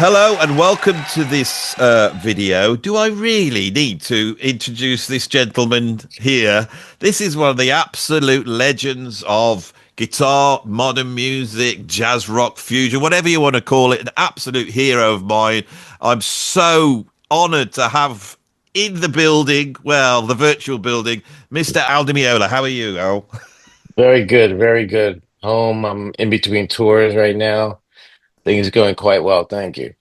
Hello and welcome to this video. Do I really need to introduce this gentleman here? This is one of the absolute legends of guitar, modern music, jazz rock, fusion, whatever you want to call it, an absolute hero of mine. I'm so honored to have in the building, well, the virtual building, Mr. Aldi Meola. How are you, Al? Very good, very good. Home. I'm in between tours right now. Things going quite well, thank you.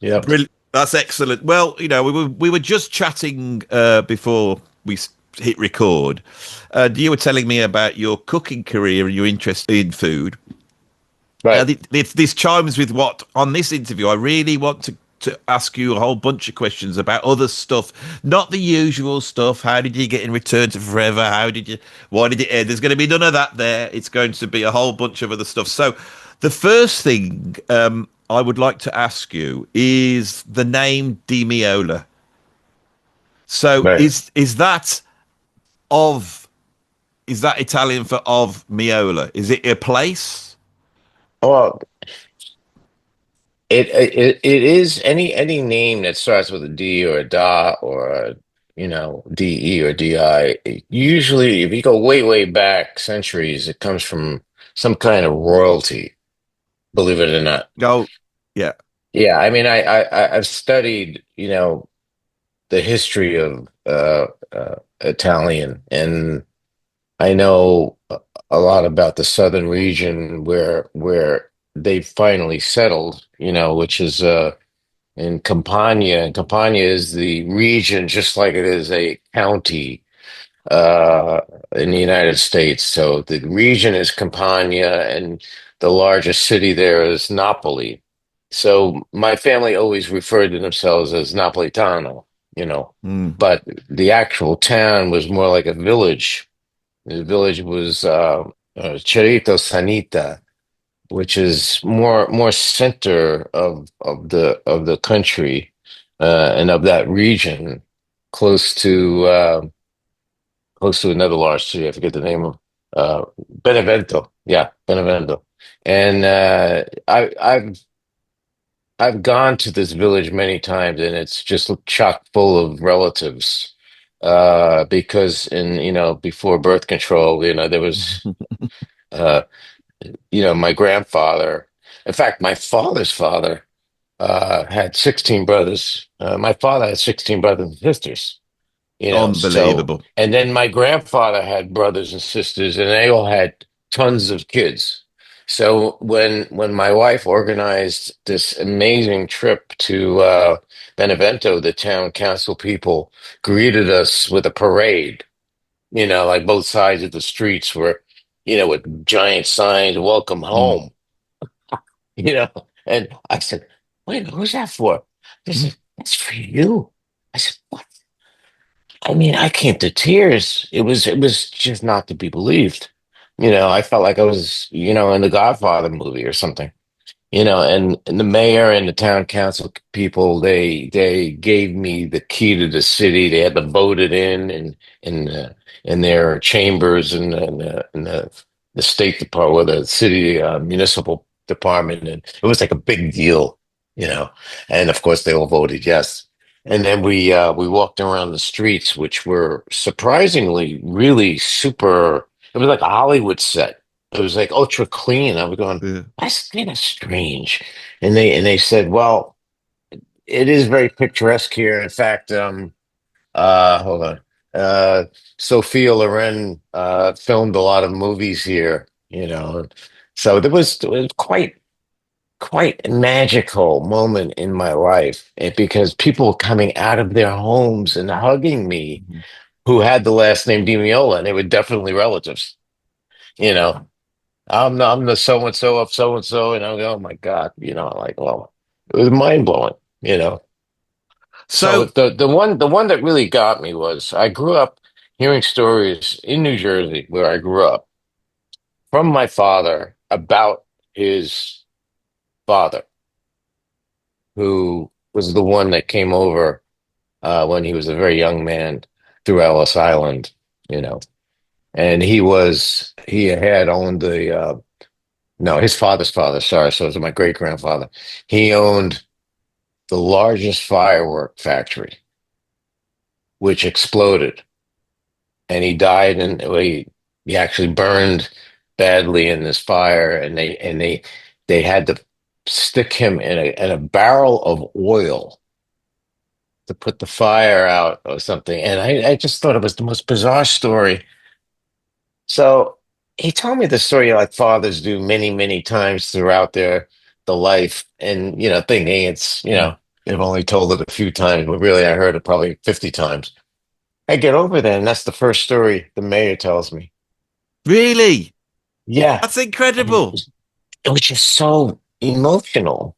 Yep. Brilliant. That's excellent. Well, we were just chatting before we hit record. You were telling me about your cooking career and your interest in food. Right. This chimes with what on this interview. I really want to ask you a whole bunch of questions about other stuff, not the usual stuff. How did you get in Return to Forever? Why did it end? There's going to be none of that there. It's going to be a whole bunch of other stuff. So, the first thing I would like to ask you is the name Di Meola. So, Right. of is that Italian for of Meola? Is it a place? Well, it is any name that starts with a D or a da or a, DE or DI. Usually, if you go way back centuries, it comes from some kind of royalty, believe it or not. Oh, yeah. Yeah, I mean, I've studied, the history of Italian, and I know a lot about the southern region where they finally settled, which is in Campania. And Campania is the region, just like it is a county uh, in the United States. So the region is Campania, and the largest city there is Napoli. So my family always referred to themselves as Napolitano, Mm. but the actual town was more like a village. The village was Cerrito Sanita, which is more center of the country and of that region, close to another large city. I forget the name of Benevento. Yeah, Benevento. And I've gone to this village many times, and it's just chock full of relatives. Because before birth control, there was uh, my grandfather. In fact, my father's father had 16 brothers. My father had 16 brothers and sisters. So, Unbelievable. and then my grandfather had brothers and sisters, and they all had tons of kids. So when my wife organized this amazing trip to Benevento, the town council people greeted us with a parade, like both sides of the streets were, with giant signs, welcome Mm. home, you know. And I said, wait, who's that for? They said, that's for you. I said, what? I mean, I came to tears. It was just not to be believed. I felt like I was, in the Godfather movie or something. And the mayor and the town council people, they gave me the key to the city. They had to vote it in their chambers and the state department, or the city municipal department, and it was like a big deal, you know. And of course, they all voted yes. And then we walked around the streets, which were surprisingly really super. It was like a Hollywood set. It was like ultra clean. I was going, Yeah. that's kind of strange. And they said, well, it is very picturesque here. In fact, hold on. Uh, Sophia Loren filmed a lot of movies here, So it was quite a magical moment in my life, because people were coming out of their homes and hugging me Mhm. who had the last name DiMiola, and they were definitely relatives, you know. I'm the so and so of so and so, and I'm going, oh my God, like, well, it was mind blowing, you know. So So, the one that really got me was I grew up hearing stories in New Jersey, where I grew up, from my father about his father, who was the one that came over when he was a very young man through Ellis Island, you know. And he had owned the no, his father's father, sorry, so it was my great grandfather. He owned the largest firework factory, which exploded, and he died, and he actually burned badly in this fire, and they had to stick him in a barrel of oil to put the fire out or something. And I just thought it was the most bizarre story. So he told me the story like fathers do many, many times throughout the life, and thinking it's Mm. they've only told it a few times, but really I heard it probably 50 times. I get over there, and that's the first story the mayor tells me. Really? Yeah, That's and it incredible. was, it was just so emotional.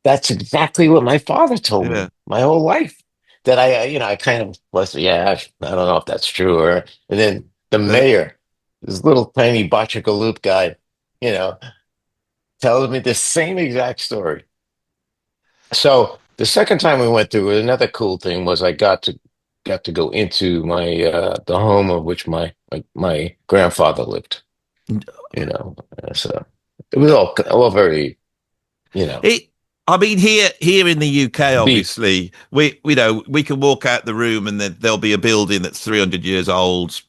That's exactly what my father told Yeah. me my whole life. That I kind of was, yeah, I don't know if that's true and then the Uh, mayor, this little tiny Bachagaloop guy, you know, tells me the same exact story. So the second time we went through it, another cool thing was I got to go into my the home of which my grandfather lived, so it was all very, you know, It. I mean, here in the UK, beat. obviously, we know we can walk out the room and then there'll be a building that's 300 years old.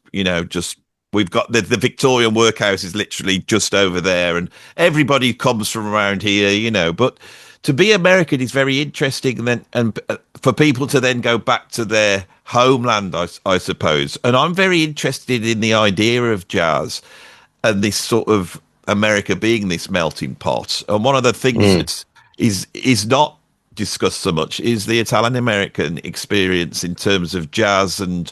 Just we've got the Victorian workhouse is literally just over there, and everybody comes from around here. But to be American is very interesting, and for people to then go back to their homeland, I suppose. And I'm very interested in the idea of jazz and this sort of America being this melting pot. And one of the things Mm. that is not discussed so much is the Italian American experience in terms of jazz and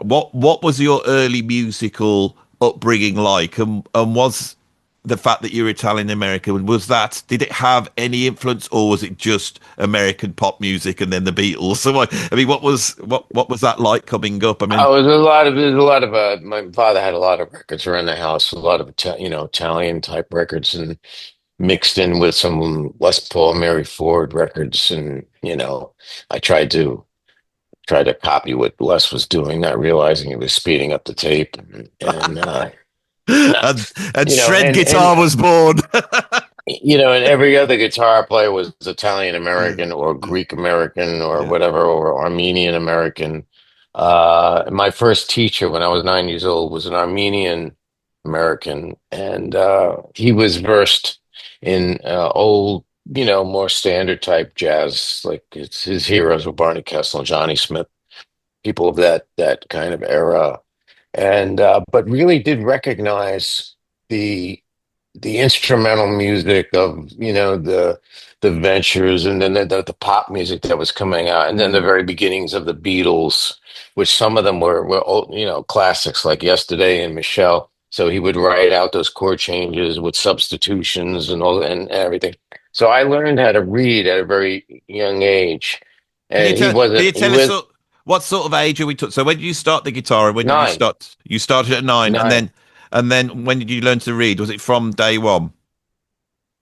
what was your early musical upbringing like, and was the fact that you're Italian American, did it have any influence, or was it just American pop music and then the Beatles? So I mean, what was that like coming up? I mean, There's a lot of my father had a lot of records around the house, a lot of Italian type records, and mixed in with some Les Paul, Mary Ford records, and I tried to copy what Les was doing, not realizing he was speeding up the tape, and and and you know, shred and guitar and was born. and every other guitar player was Italian Yeah. American or Yeah. Greek American or Yeah. whatever, or Armenian American. My first teacher when I was 9 years old was an Armenian American, and he was versed in old, more standard type jazz. Like his heroes were Barney Kessel, Johnny Smith, people of that kind of era, and but really did recognize the the instrumental music of the Ventures, and then the pop music that was coming out, and then the Mm. very beginnings of the Beatles, which some of them were old, classics like Yesterday and Michelle. So he would write out those chord changes with substitutions and all and everything. So I learned how to read at a very young age, Can you and tell? Can you he tell us was what sort of age are we talking? So when did you start the guitar, and when did you nine, start? You started at 9, and nine. then when did you learn to read? Was it from day one?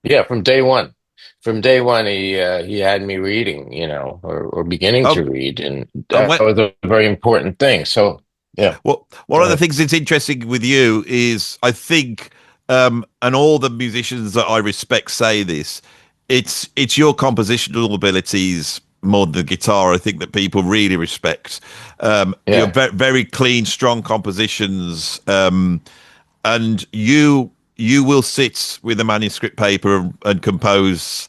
Yeah, from day one. From day one, he had me reading, or beginning to Oh, read, and and that when was a very important thing. So, yeah, Well, one go of the ahead. things that's interesting with you is, I think, and all the musicians that I respect say this, it's your compositional abilities more than the guitar. I think that people really respect. You're Yeah. very clean, strong compositions, and you will sit with a manuscript paper and compose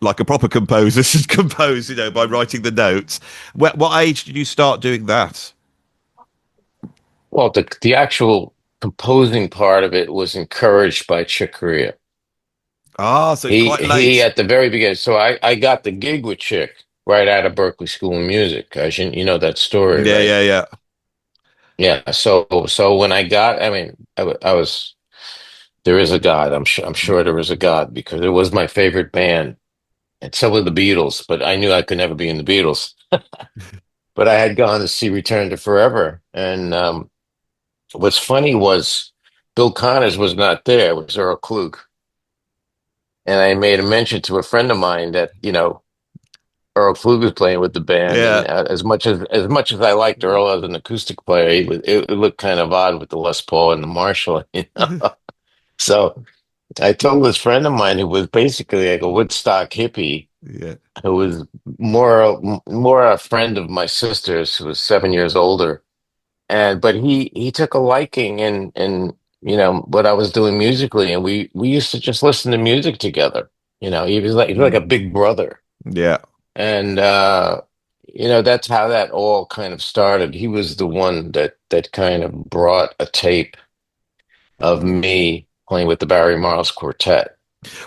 like a proper composer should compose, by writing the notes. What age did you start doing that? Well, the actual composing part of it was encouraged by Chick Corea. Ah, so it's quite He late. at the very beginning. So I got the gig with Chick right out of Berkeley School of Music. As you know that story, Yeah, right? yeah, yeah. Yeah. So when I mean, I was. There is a God. I'm sure there is a God because it was my favorite band. And so were the Beatles, but I knew I could never be in the Beatles. But I had gone to see Return to Forever, and what's funny was Bill Connors was not there. It was Earl Klug, and I made a mention to a friend of mine that Earl Klug was playing with the band, and Yeah. as much as I liked Earl as an acoustic player, it looked kind of odd with the Les Paul and the Marshall. So. I told this friend of mine who was basically like a Woodstock hippie, Yeah. who was more a friend of my sister's, who was 7 years older, and but he took a liking in what I was doing musically, and we used to just listen to music together. He was like a Mm. big brother, Yeah. and that's how that all kind of started. He was the one that kind of brought a tape of me playing with the Barry Miles Quartet.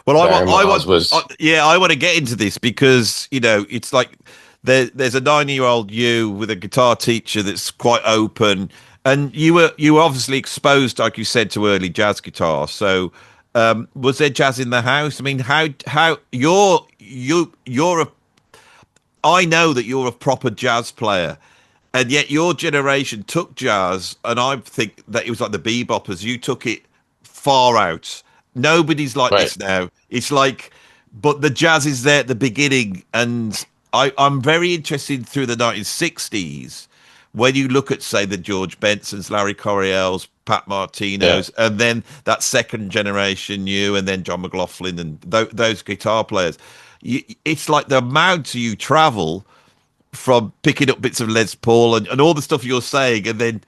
Well, Barry Miles was yeah, I want to get into this because, it's like there's a 9-year-old you with a guitar teacher that's quite open, and you were obviously exposed, like you said, to early jazz guitar. So, was there jazz in the house? I mean, how you're a I know that you're a proper jazz player, and yet your generation took jazz, and I think that it was like the beboppers. You took it far out. Nobody's like right. this now. It's like, but the jazz is there at the beginning, and I'm very interested through the 1960s when you look at, say, the George Bensons, Larry Coryells, Pat Yeah. Martinos, and then that second generation, you, and then John McLaughlin, and those guitar players. It's like the amount you travel from picking up bits of Les Paul and all the stuff you're saying, and then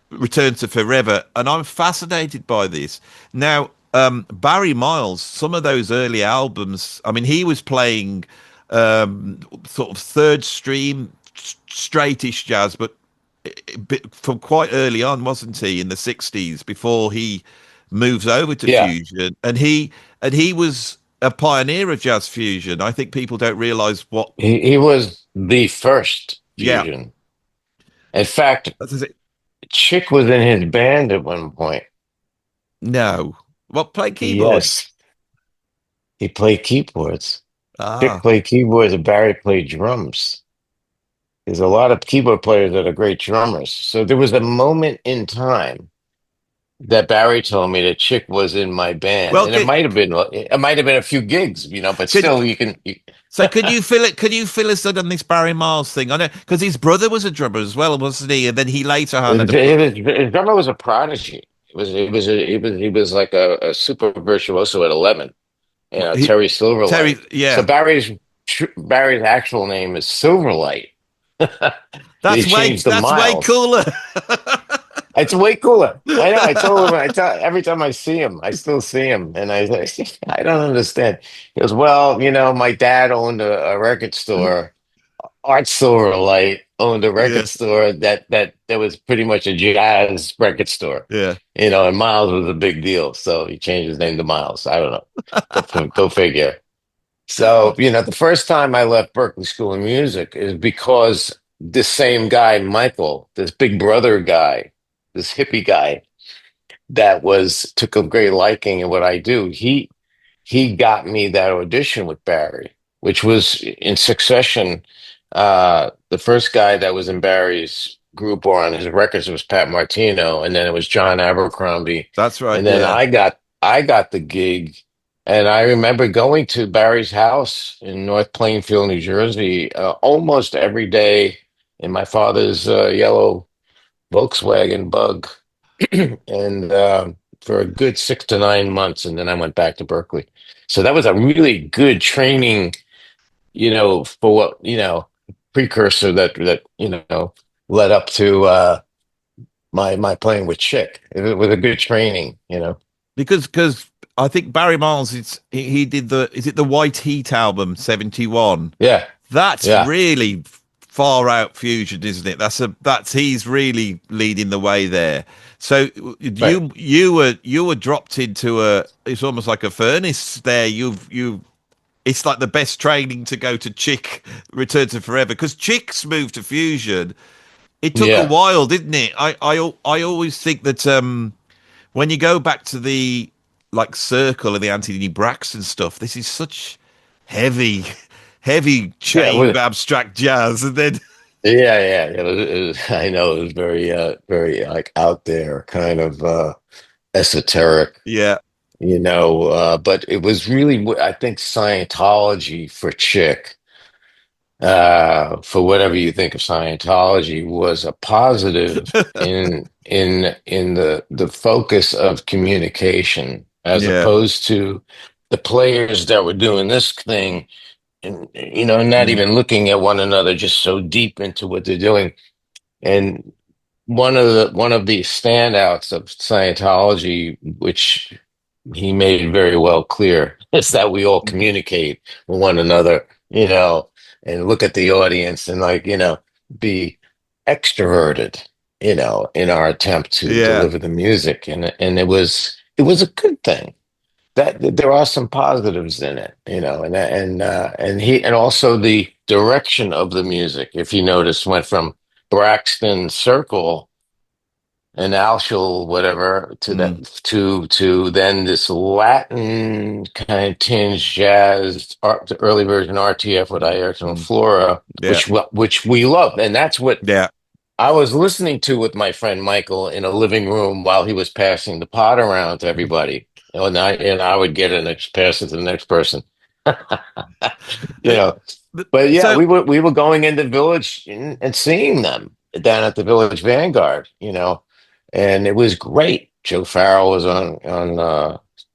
return to forever. And I'm fascinated by this. Now, Barry Miles, some of those early albums, I mean, he was playing sort of third stream, straightish jazz, but from quite early on, wasn't he, in the 60s before he moves over to Yeah. fusion? And he was a pioneer of jazz fusion. I think people don't realize what. He was the first Yeah, fusion. In fact, that's it. Chick was in his band at one point. No. What, play keyboards? Yes, he played keyboards. Chick Ah, played keyboards and Barry played drums. There's a lot of keyboard players that are great drummers. So there was a moment in time that Barry told me that Chick was in my band, well, and it might have been a few gigs, but could still, you can. so could you fill it? Could you fill us in on this Barry Miles thing? I know because his brother was a drummer as well, wasn't he? And then he later His, had a. his drummer was a prodigy. He was like a super virtuoso at 11. He, Terry Terry, Silverlight. So yeah, Barry's actual name is Silverlight. They changed the that's way miles. cooler. It's way cooler. I know. I told him. I tell every time I see him, I still see him, and I say, I don't understand. He goes, "Well, my dad owned a record store. Art Silverlight owned a record Yeah, store that was pretty much a jazz record store. yeah. And Miles was a big deal, so he changed his name to Miles. I don't know. Go figure. So, the first time I left Berkeley School of Music is because this same guy, Michael, this big brother guy, this hippie guy that took a great liking in what I do, he got me that audition with Barry, which was in succession. The first guy that was in Barry's group or on his records was Pat Martino, and then it was John Abercrombie, That's right. and then Yeah, I got the gig, and I remember going to Barry's house in North Plainfield, New Jersey, almost every day in my father's yellow Volkswagen Bug, and for a good 6 to 9 months, and then I went back to Berkeley. So that was a really good training, for what precursor that led up to my playing with Chick. It was a good training. because I think Barry Miles, he did the, is it the White Heat album 71? Yeah, That's yeah, really far out fusion, isn't it? That's he's really leading the way there. So right. you were dropped into a, it's almost like a furnace there. It's like the best training to go to Chick Return to Forever, because Chick's moved to fusion. It took a Yeah, while, didn't it? I always think that when you go back to the, like, Circle and the Anthony Braxton stuff, this is such heavy, heavy yeah. chain abstract jazz, and then Yeah, yeah. I know it was very, very like out there, kind of esoteric, yeah, but it was really, I think, Scientology for Chick, for whatever you think of Scientology, was a positive in the focus of communication. as Yeah. opposed to the players that were doing this thing and not Mm. even looking at one another, just so deep into what they're doing. And one of the standouts of Scientology, which he made very well clear, is that we all communicate with one another, and look at the audience and like, be extroverted, in our attempt to Yeah. deliver the music. And it was a good thing. That there are some positives in it, and also the direction of the music, if you notice, went from Braxton Circle and Alshul, whatever, to that Mm. to then this Latin kind of tinge jazz, the early version RTF with Ayrton and Mm. Flora, Yeah. which we love, and that's what Yeah. I was listening to with my friend Michael in a living room while he was passing the pot around to everybody. And I would get it and pass it to the next person. you Uh, know. But yeah, So we were going into Village and seeing them down at the Village Vanguard, and it was great. Joe Farrell was on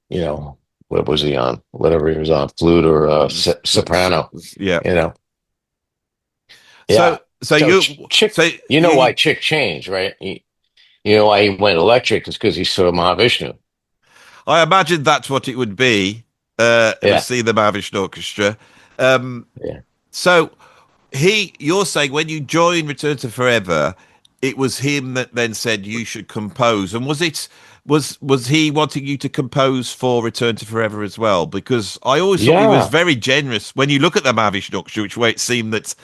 you know, what was he on? Whatever he was on, flute or soprano, yeah. you know. So Yeah. so So you Chick, so you know why you Chick changed, right? You know why he went electric is because he saw Mahavishnu. I imagine that's what it would be. It was Yeah, see the Mahavishnu Orchestra. Um, yeah, so you're saying when you joined Return to Forever, it was him that then said you should compose, and was he wanting you to compose for Return to Forever as well? Because I always thought he was yeah. very generous when you look at the Mahavishnu Orchestra, which way it seemed that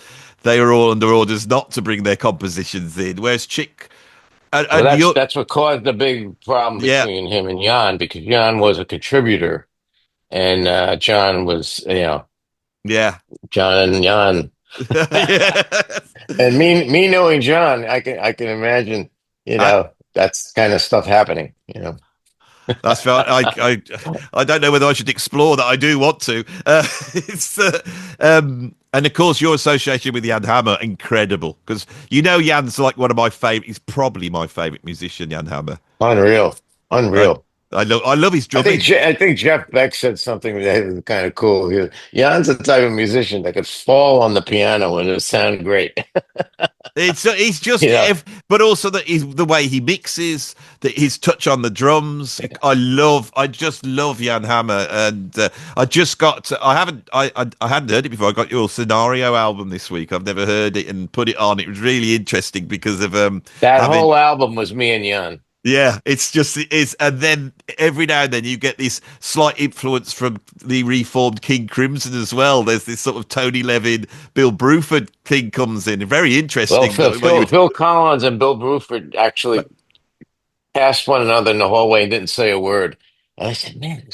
they were all under orders not to bring their compositions in, whereas Chick Well, and that's you, that's what caused the big problem yeah, between him and Jan because Jan was a contributor and John was, yeah. John and Jan. Yeah, And me knowing John, I can imagine, I, that's kind of stuff happening, that's fine. I don't know whether I should explore that. I do want to. It's and of course your association with Jan Hammer incredible because Jan's like one of my favorite. He's probably my favorite musician, Jan Hammer. Unreal, I unreal. I love his drumming. I think Jeff Beck said something that was kind of cool. Jan's the type of musician that could fall on the piano and it would sound great. He's just, You know, but also that he's the way he mixes, that his touch on the drums. I just love Jan Hammer, and I hadn't heard it before. I got your Scenario album this week. I've never heard it and put it on. It was really interesting because of that having whole album was me and Jan. yeah, it's just it is, and then every now and then you get this slight influence from the reformed King Crimson as well. There's this sort of Tony Levin, Bill Bruford thing comes in. Very Well, interesting. Phil, Phil, Phil Collins and Bill Bruford actually passed one another in the hallway and didn't say a word. And I said, man,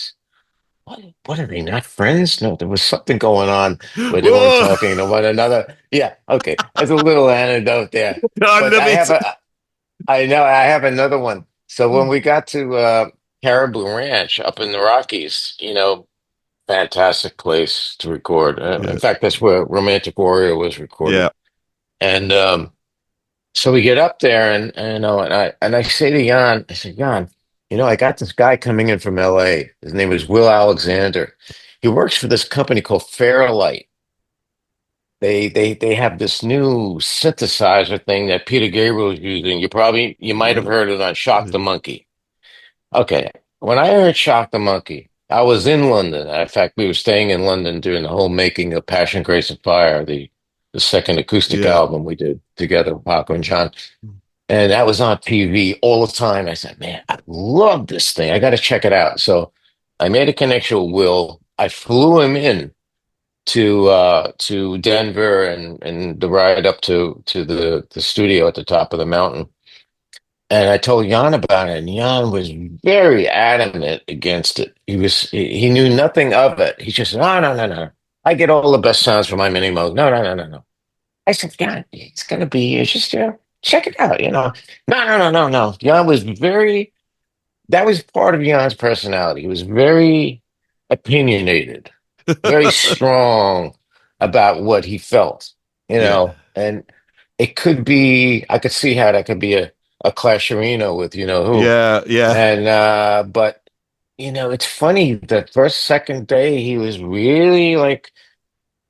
what are they not friends? No, there was something going on where they weren't Whoa, talking to one another. Yeah, okay. That's a little anecdote there. I But love it. I know I have another one. So when we got to Caribou Ranch up in the Rockies, fantastic place to record. In Yeah, fact, that's where Romantic Warrior was recorded. yeah, And so we get up there, and I say to Jan, I said, Jan, I got this guy coming in from L.A. His name is Will Alexander. He works for this company called Fairlight. They have this new synthesizer thing that Peter Gabriel is using. You might have heard it on Shock the Monkey. Okay, when I heard Shock the Monkey, I was in London. In fact, we were staying in London during the whole making of Passion, Grace, and Fire, the second acoustic yeah. album we did together with Paco and John. And that was on TV all the time. I said, man, I love this thing. I got to check it out. So I made a connection with Will. I flew him in to Denver and the ride up to the studio at the top of the mountain. And I told Jan about it, and Jan was very adamant against it. He knew nothing of it. He just said, no, no, no, no. I get all the best sounds from my mini mode. No, no, no, no, no. I said, God, it's gonna be it's just check it out, No, no, no, no, no. Jan was that was part of Jan's personality. He was very opinionated, very strong about what he felt, Yeah, and I could see how that could be a clash arena with you know who. yeah, yeah, And but it's funny. The first, second day, he was really like,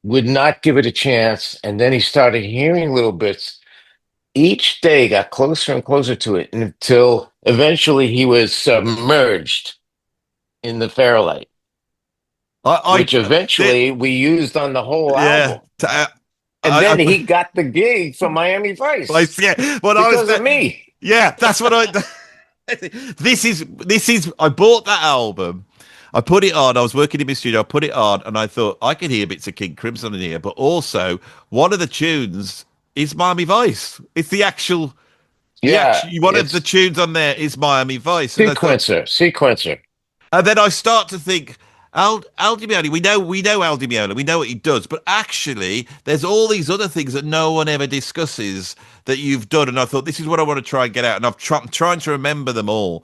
would not give it a chance. And then he started hearing little bits. Each day got closer and closer to it until eventually he was submerged in the Fairlight, which Did, eventually we used on the whole yeah. album. And then he got the gig for Miami Vice Yeah. When I was because of there, me. yeah, that's what I. This is. I bought that album. I put it on. I was working in my studio. I put it on, and I thought I could hear bits of King Crimson in here, but also one of the tunes is Miami Vice. It's the Yeah, actual one of the it's tunes on there is Miami Vice, and I thought, sequencer. and then I start to think, Al Di Meola, we know Al Di Meola, we know what he does, but actually, there's all these other things that no one ever discusses that you've done, and I thought this is what I want to try and get out, and I'm trying to remember them all.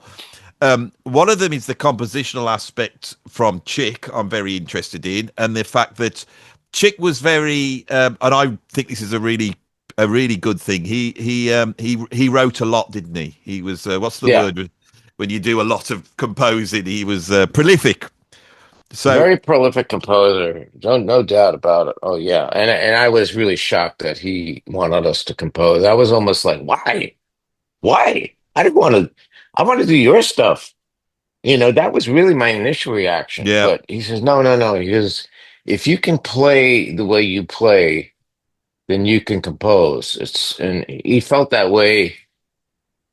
One of them is the compositional aspect from Chick. I'm very interested in, and the fact that Chick was very, and I think this is a really good thing. He wrote a lot, didn't he? He was what's the Yeah, word when you do a lot of composing? He was prolific. So very prolific composer. No doubt about it. Oh yeah, and I was really shocked that he wanted us to compose. I was almost like, why? Why? I didn't want to. I want to do your stuff. That was really my initial reaction. yeah, But he says, no, no, no. He goes, if you can play the way you play, then you can compose. And he felt that way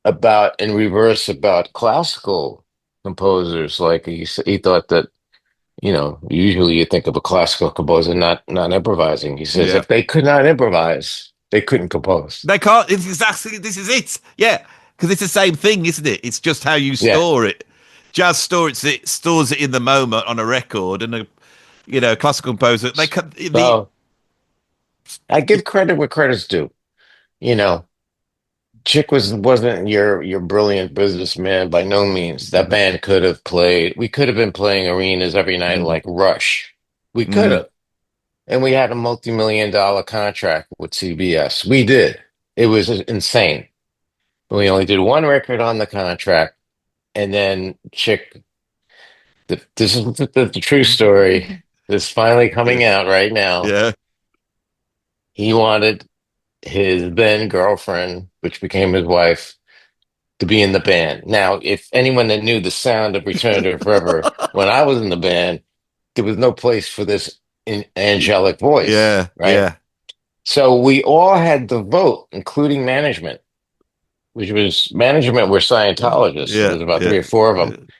about in reverse about classical composers. Like he thought that, usually you think of a classical composer not improvising. He says yeah. if they could not improvise, they couldn't compose. They can't. It's exactly this is it. Yeah, because it's the same thing, isn't it? It's just how you Yeah. store it. Jazz stores it in the moment on a record, and a classical composer they can the So I give credit where credit's due. You know, Chick wasn't your brilliant businessman by no means. That band could have played. We could have been playing arenas every night Mm, like Rush. We could mm, have, and we had a multi-million-dollar contract with CBS. We did. It was insane. But we only did one record on the contract, and then Chick. This is the true story. This finally yeah, coming out right now. yeah. He wanted his then girlfriend, which became his wife, to be in the band. Now, if anyone that knew the sound of Return to Forever, when I was in the band, there was no place for this angelic voice, Yeah, right? yeah, So we all had the vote, including management, which was management were Scientologists. yeah, There's about yeah, three or four of them. yeah.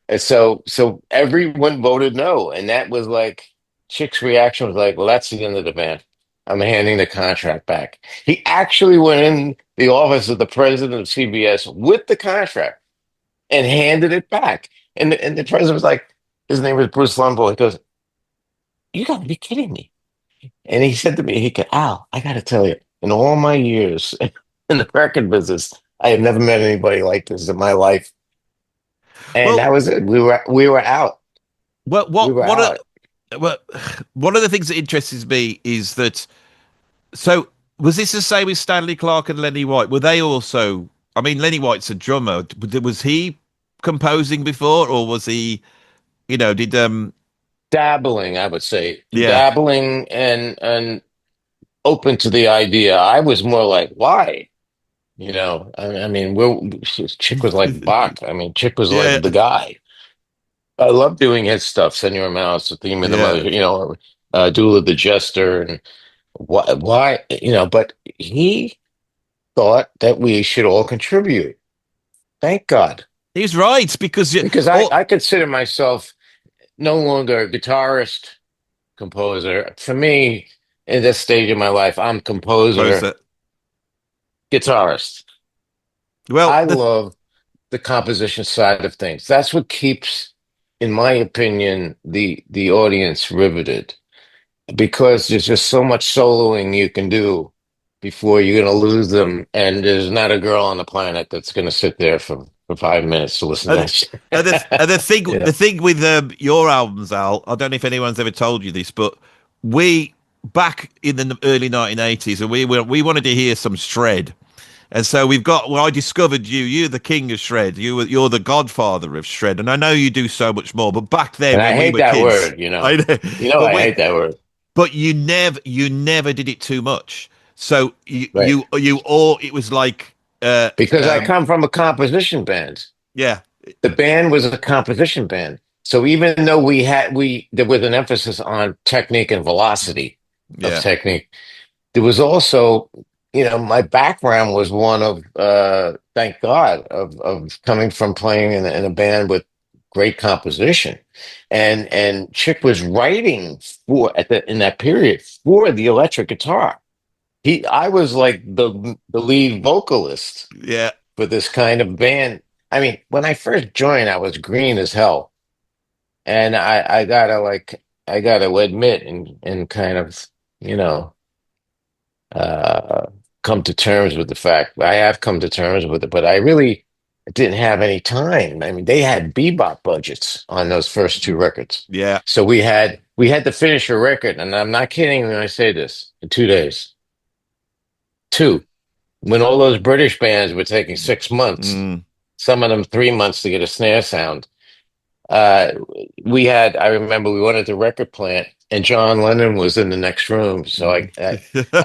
And so everyone voted no. And that was like Chick's reaction was like, well, that's the end of the band. I'm handing the contract back. He actually went in the office of the president of CBS with the contract and handed it back. And the president was like, his name was Bruce Lumble. He goes, you got to be kidding me. And he said to me, he goes, Al, I got to tell you, in all my years in the record business, I have never met anybody like this in my life. And Well, that was it. We were out. what, We what, were what, out. well, one of the things that interests me is that. So was this the same with Stanley Clarke and Lenny White? Were they also? I mean, Lenny White's a drummer. Was he composing before, or was he? Did Dabbling, I would say, yeah, dabbling and open to the idea. I was more like, why? I mean, Chick was like Bach. I mean, Chick was yeah, like the guy. I love doing his stuff. Send Your Mouse, the theme of the yeah. mother, Duel of the Jester, and why, but he thought that we should all contribute. Thank God, He's right because because I oh, I consider myself no longer a guitarist composer. For me, in this stage of my life, I'm composer, composer. guitarist. Well, I love the composition side of things. That's what keeps, in my opinion, the audience riveted because there's just so much soloing you can do before you're going to lose them. And there's not a girl on the planet that's going to sit there for 5 minutes to listen to and, that shit. and the thing You know, the thing with your albums, Al. I don't know if anyone's ever told you this, but we back in the early 1980s, and we wanted to hear some shred. And so we've got. Well, I discovered you. You're the king of shred. You're the godfather of shred. And I know you do so much more. But back then, And I when we hate were that kids, word, you know. I know. You know, But I hate that word. you never did it too much. So Right. you all. It was like, Because I come from a composition band. yeah, The band was a composition band. So even though we there was an emphasis on technique and velocity of yeah, technique, there was also, my background was one of thank God of coming from playing in a band with great composition. And Chick was writing for at the in that period for the electric guitar. I was like the lead vocalist yeah. for this kind of band. I mean, when I first joined, I was green as hell. And I gotta admit and kind of, you know, uh come to terms with the fact I have come to terms with it, but I really didn't have any time. I mean, they had bebop budgets on those first two records. Yeah. So we had to finish a record, and I'm not kidding when I say this, in 2 days. Two. When all those British bands were taking 6 months, Mm. some of them 3 months to get a snare sound. Uh, I remember we went into record plant and John Lennon was in the next room. So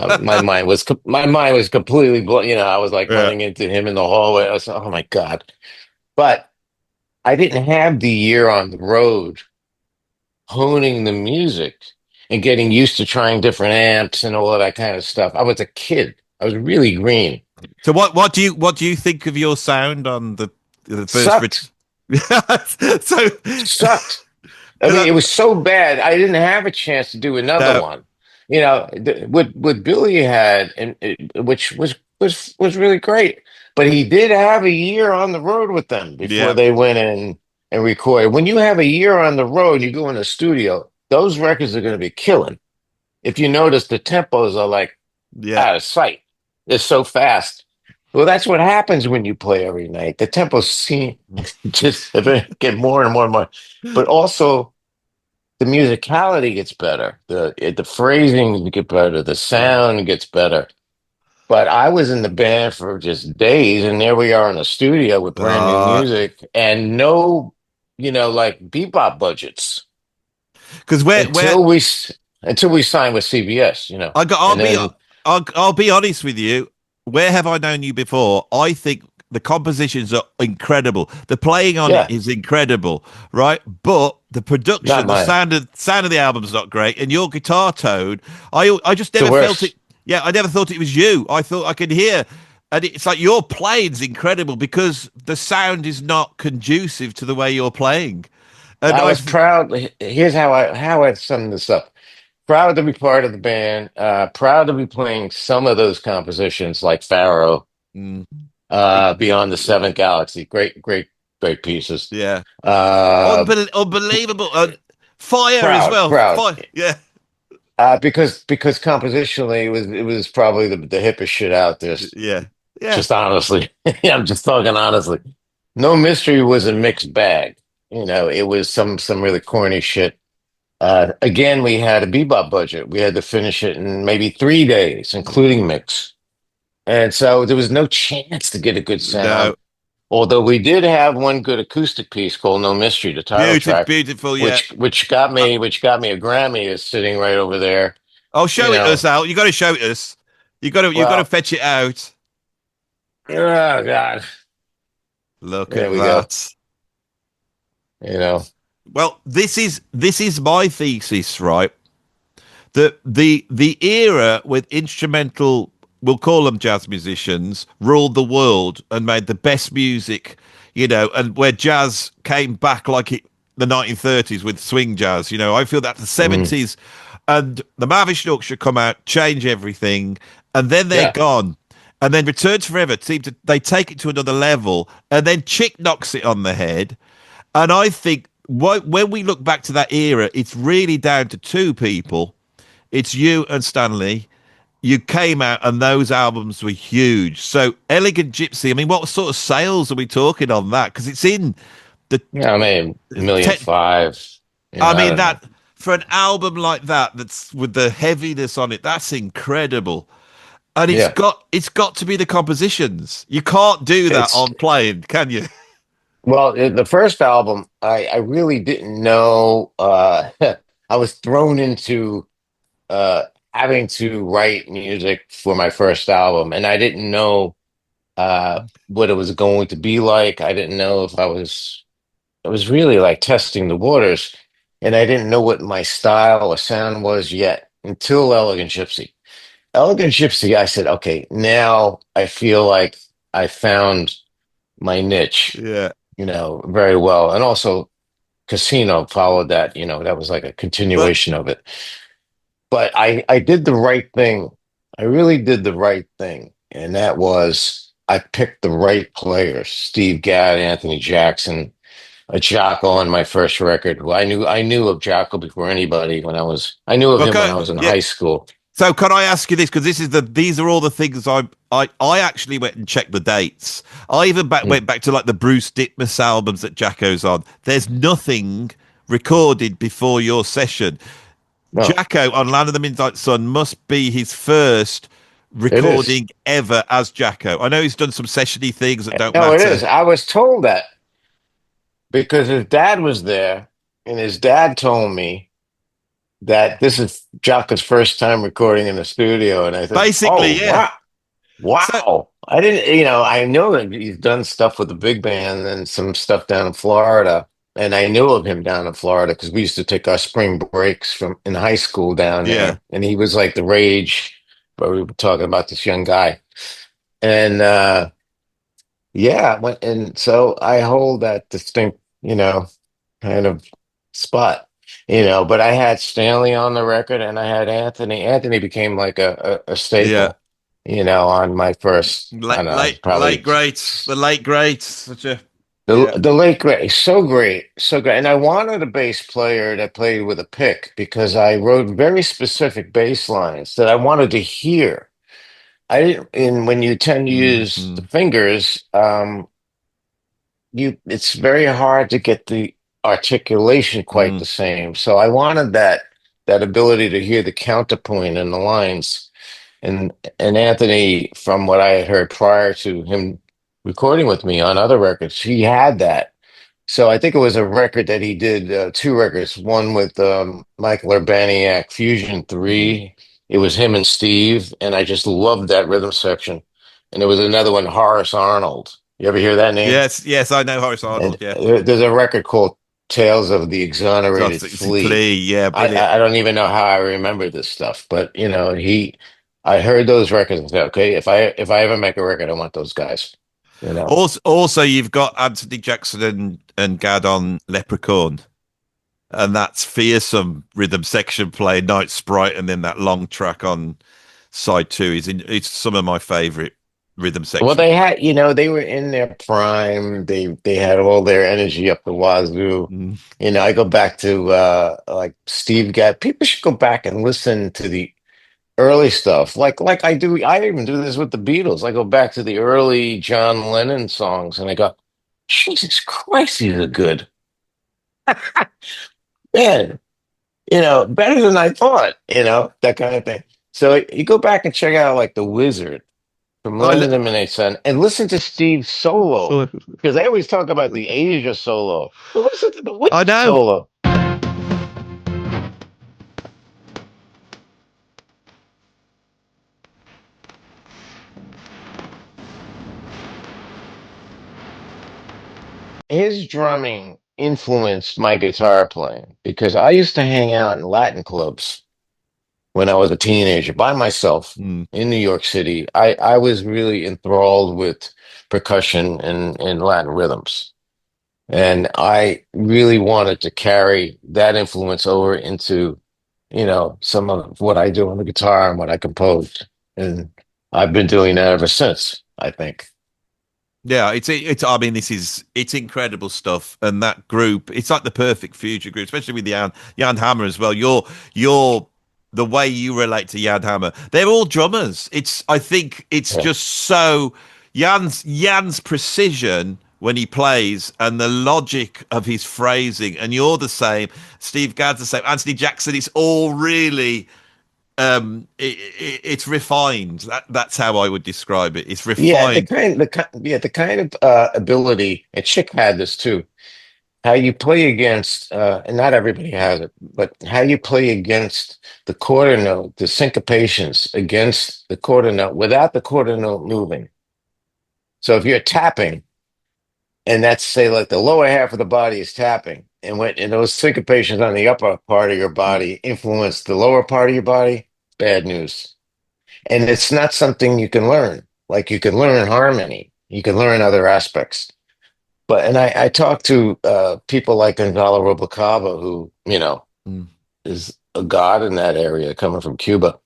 my mind was completely blown. I was like Yeah. running into him in the hallway. I was, oh my God. But I didn't have the year on the road honing the music and getting used to trying different amps and all of that kind of stuff. I was a kid. I was really green. So what do you think of your sound on the first Sucked. so Sucked. I because mean, it was so bad. I didn't have a chance to do another no, one. What Billy had, which was really great. But he did have a year on the road with them before yeah, they went in and recorded. When you have a year on the road, you go in the studio. Those records are going to be killing. If you notice, the tempos are like yeah. out of sight. They're so fast. Well, that's what happens when you play every night. The tempos seem just get more and more and more. But also the musicality gets better. The phrasing gets better. The sound gets better. But I was in the band for just days, and there we are in the studio with brand new Uh, music and no, like bebop budgets because where until we signed with CBS. I got, And then I'll be honest with you. Where have I known you before? I think the compositions are incredible. The playing on it yeah, is incredible, right? But the not production, the mine. sound of the album's not great, and your guitar tone, I just The never felt it. worst. Yeah, I never thought it was you. I thought I could hear, and it's like your playing's incredible because the sound is not conducive to the way you're playing. And I was proud. Here's how I sum this up. Proud to be part of the band. Proud to be playing some of those compositions like Pharaoh, mm, Beyond the Seventh Galaxy. Great, great, great pieces. yeah, Uh, unbelievable, fire as proud, well. proud. Fire, yeah, Because compositionally it was probably the hippest shit out there. yeah, yeah. Just honestly, I'm just talking honestly. No Mystery was a mixed bag. It was some really corny shit. Again, we had a bebop budget. We had to finish it in maybe 3 days, including mix. And so there was no chance to get a good sound. No, Although we did have one good acoustic piece called No Mystery, the title beautiful, track, beautiful. Yeah, which got me a Grammy is sitting right over there. I'll You show it us know, out. You got to show it us. You got to well, fetch it out. oh God, Look there at we go. that. You know, Well, this is my thesis, right? The era with instrumental, we'll call them jazz musicians, ruled the world and made the best music, and where jazz came back like the 1930s with swing jazz. I feel that the Mhm. 70s and the Mahavishnu should come out, change everything, and then they're Yeah, gone. And then Returns Forever they take it to another level, and then Chick knocks it on the head. And I think when we look back to that era, it's really down to two people. It's you and Stanley. You came out, and those albums were huge. So, Elegant Gypsy. I mean, what sort of sales are we talking on that? Because it's in the yeah. I mean, a million te- five. I I mean, don't know. that for an album like that, that's with the heaviness on it, that's incredible. and Yeah. it's got to be the compositions. You can't do that It's on playing, can you? well, the first album, I really didn't know. I was thrown into uh, having to write music for my first album, and I didn't know what it was going to be like. I didn't know if I was really like testing the waters, and I didn't know what my style or sound was yet until Elegant Gypsy. Elegant Gypsy, I said, okay, now I feel like I found my niche, Yeah. very well. And also Casino followed that, that was like a But continuation of it. But I did the right thing. I really did the right thing. And that was I picked the right players, Steve Gadd, Anthony Jackson, Jocko on my first record. Who I knew of Jocko before anybody I knew of him when okay, I was in yeah. high school. So can I ask you this? Because these are all the things I actually went and checked the dates. I even Mm. went back to like the Bruce Ditmas albums that Jacko's on. There's nothing recorded before your session. No, Jacko on Land of the Midnight Sun must be his first it is. recording ever as Jacko. I know he's done some sessiony things that don't No, it matter. is. I was told that because his dad was there, and his dad told me that this is Jocko's first time recording in the studio. And I said, Basically, "Oh, yeah. wow. So Wow. I didn't, I know that he's done stuff with the big band and some stuff down in Florida. And I knew of him down in Florida because we used to take our spring breaks from in high school down yeah. there. And he was like the rage, but we were talking about this young guy. And yeah, and so I hold that distinct, kind of spot, but I had Stanley on the record and I had Anthony. Anthony became like a Yeah. staple, on my first, I don't Late, know, late, late probably great. The late great. Such a the yeah, the late great, so great, so great. And I wanted a bass player that played with a pick because I wrote very specific bass lines that I wanted to hear. I didn't, and when you tend to use the mm, fingers, it's very hard to get the articulation quite mm. the same. So I wanted that ability to hear the counterpoint in the lines. And Anthony, from what I had heard prior to him recording with me on other records, he had that. So I think it was a record that he did, two records, one with Michael Urbaniak, Fusion Mm. 3. It was him and Steve, and I just loved that rhythm section. And there was another one, Horace Arnold. You ever hear that name? Yes, yes, I know Horace And Arnold. Yeah, there's a record called Tales of the Exonerated it's a Flea. plea. Yeah, I, brilliant. I I don't even know how I remember this stuff, but I heard those records and said, okay, if I ever make a record, I want those guys. You know, Also, you've got Anthony Jackson and Gad on Leprechaun, and that's fearsome rhythm section play, Night Sprite, and then that long track on side two is in. It's some of my favorite rhythm well, section they play. had, they were in their prime. They had all their energy up the wazoo. Mm. I go back to like Steve Gadd. People should go back and listen to the early stuff, like I do. I even do this with the Beatles. I go back to the early John Lennon songs, and I go, Jesus Christ, these are good, man. Better than I thought. That kind of thing. So you go back and check out like The Wizard from I Land of the Midnight Sun, and listen to Steve's solo because they always talk about the Asia solo. But listen to the I Wizard know. solo. His drumming influenced my guitar playing because I used to hang out in Latin clubs when I was a teenager by myself Mm. in New York City. I was really enthralled with percussion and Latin rhythms. And I really wanted to carry that influence over into, some of what I do on the guitar and what I composed. And I've been doing that ever since, I think. Yeah, it's. I mean, it's incredible stuff, and that group, it's like the perfect future group, especially with Jan Hammer as well. You're the way you relate to Jan Hammer. They're all drummers. I think it's Yeah. just so Jan's precision when he plays and the logic of his phrasing, and you're the same. Steve Gadd's the same. Anthony Jackson. It's all really it's refined. That's how I would describe it. It's Yeah, refined. the kind of ability, and Chick had this too. How you play against, and not everybody has it, but how you play against the quarter note, the syncopations against the quarter note without the quarter note moving. So if you're tapping, and that's say like the lower half of the body is tapping, and those syncopations on the upper part of your body influence the lower part of your body, bad news. And it's not something you can learn. Like you can learn harmony, you can learn other aspects. But and I talked to people like Gonzalo Rubalcaba, who, Mm, is a god in that area coming from Cuba.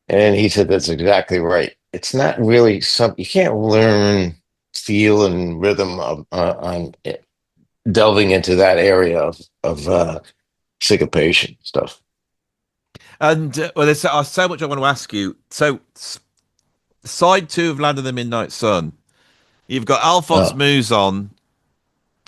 And he said that's exactly right. It's not really some you can't learn feel and rhythm on delving into that area of syncopation stuff. And well, there's so much I want to ask you. So, side two of Land of the Midnight Sun, you've got Alphonse Oh, Mouzon,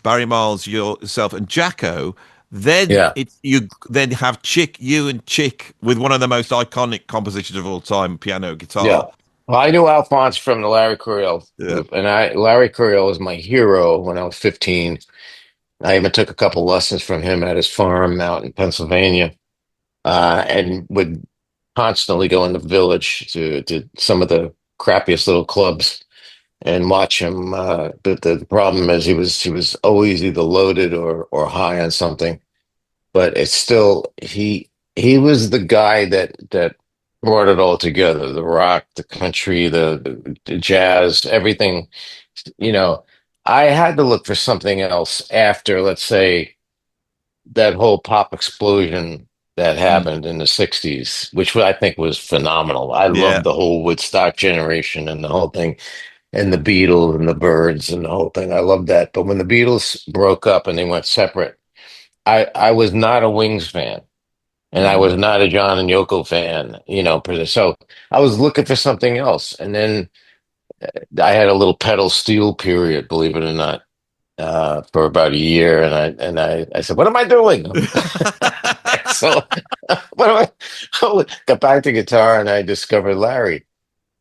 Barry Miles, yourself, and Jacko. Then yeah. you then have Chick, you and Chick with one of the most iconic compositions of all time, piano Yeah. guitar. Well, I knew Alphonse from the Larry Coryell Yeah, group, and Larry Coryell was my hero when I was 15. I even took a couple lessons from him at his farm out in Pennsylvania, and would constantly go in the village to some of the crappiest little clubs and watch him. But the problem is he was always either loaded or high on something. But it's still he was the guy that brought it all together: the rock, the country, the jazz, everything. You know, I had to look for something else after, let's say, that whole pop explosion that mm, happened in the 60s, which I think was phenomenal. I yeah, loved the whole Woodstock generation and the whole thing, and the Beatles and the Birds and the whole thing. I loved that. But when the Beatles broke up and they went separate, I was not a Wings fan. And I mm. was not a John and Yoko fan, So I was looking for something else. And then I had a little pedal steel period, believe it or not, for about a year. And I said, "What am I doing?" So what am I got back to guitar and I discovered Larry.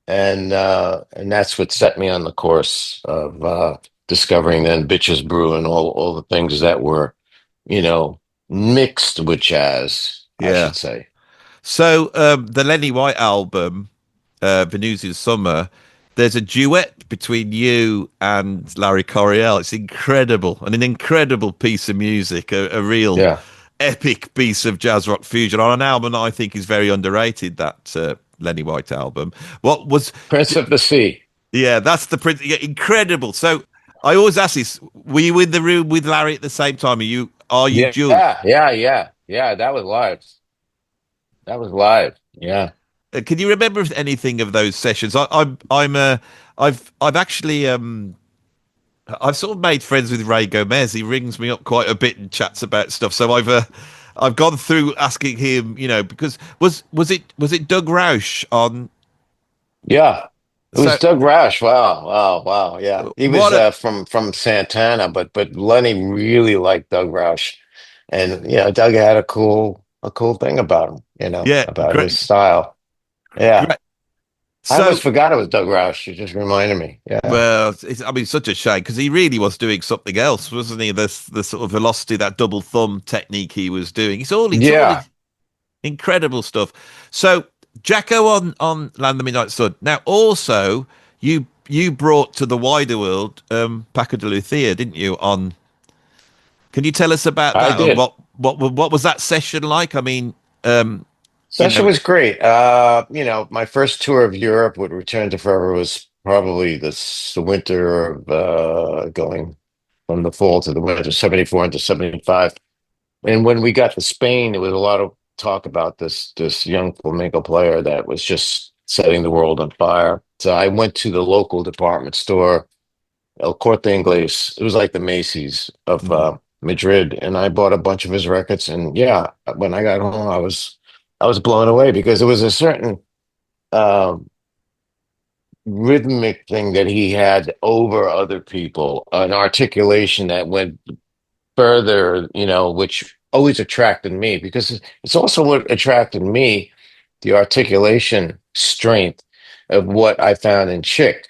And that's what set me on the course of discovering then Bitches Brew and all the things that were, you know, mixed with jazz, I Yeah. should say. So the Lenny White album, Venusian Summer, there's a duet between you and Larry Coryell. It's incredible and an incredible piece of music, a real Yeah. epic piece of jazz rock fusion on an album I think is very underrated. That Lenny White album. What was? Prince of the Sea. Yeah, that's the print. Yeah, incredible. So I always ask this: were you in the room with Larry at the same time? Are you Yeah, dual? yeah, yeah, yeah. That was live. That was live. Yeah. Can you remember anything of those sessions? I've actually I've sort of made friends with Ray Gomez. He rings me up quite a bit and chats about stuff. So I've gone through asking him, because was it Doug Roush on? Yeah. It So was Doug Roush. Wow, wow, wow. Yeah. He was what? from Santana, but Lenny really liked Doug Roush. And Doug had a cool thing about him, Yeah, about his great, style. Yeah. great. I almost So forgot it was Doug Roush. You just reminded me. Yeah. well, I mean, such a shame because he really was doing something else, wasn't he? The sort of velocity, that double thumb technique he was doing. It's all Yeah. incredible stuff. So Jacko on Land of the Midnight Sun. Now also you brought to the wider world Paco de Lucia, didn't you? On Can you tell us about I that and did. what was that session like? I mean, um, you Session know, was great. My first tour of Europe would return to forever was probably the winter of going from the fall to the winter, 74 into 75. And when we got to Spain, there was a lot of talk about this young flamenco player that was just setting the world on fire. So I went to the local department store, El Corte Inglés. It was like the Macy's of mm, Madrid, and I bought a bunch of his records. And yeah, when I got home, I was blown away because it was a certain um, rhythmic thing that he had over other people, an articulation that went further, which always attracted me because it's also what attracted me the articulation strength of what I found in Chick.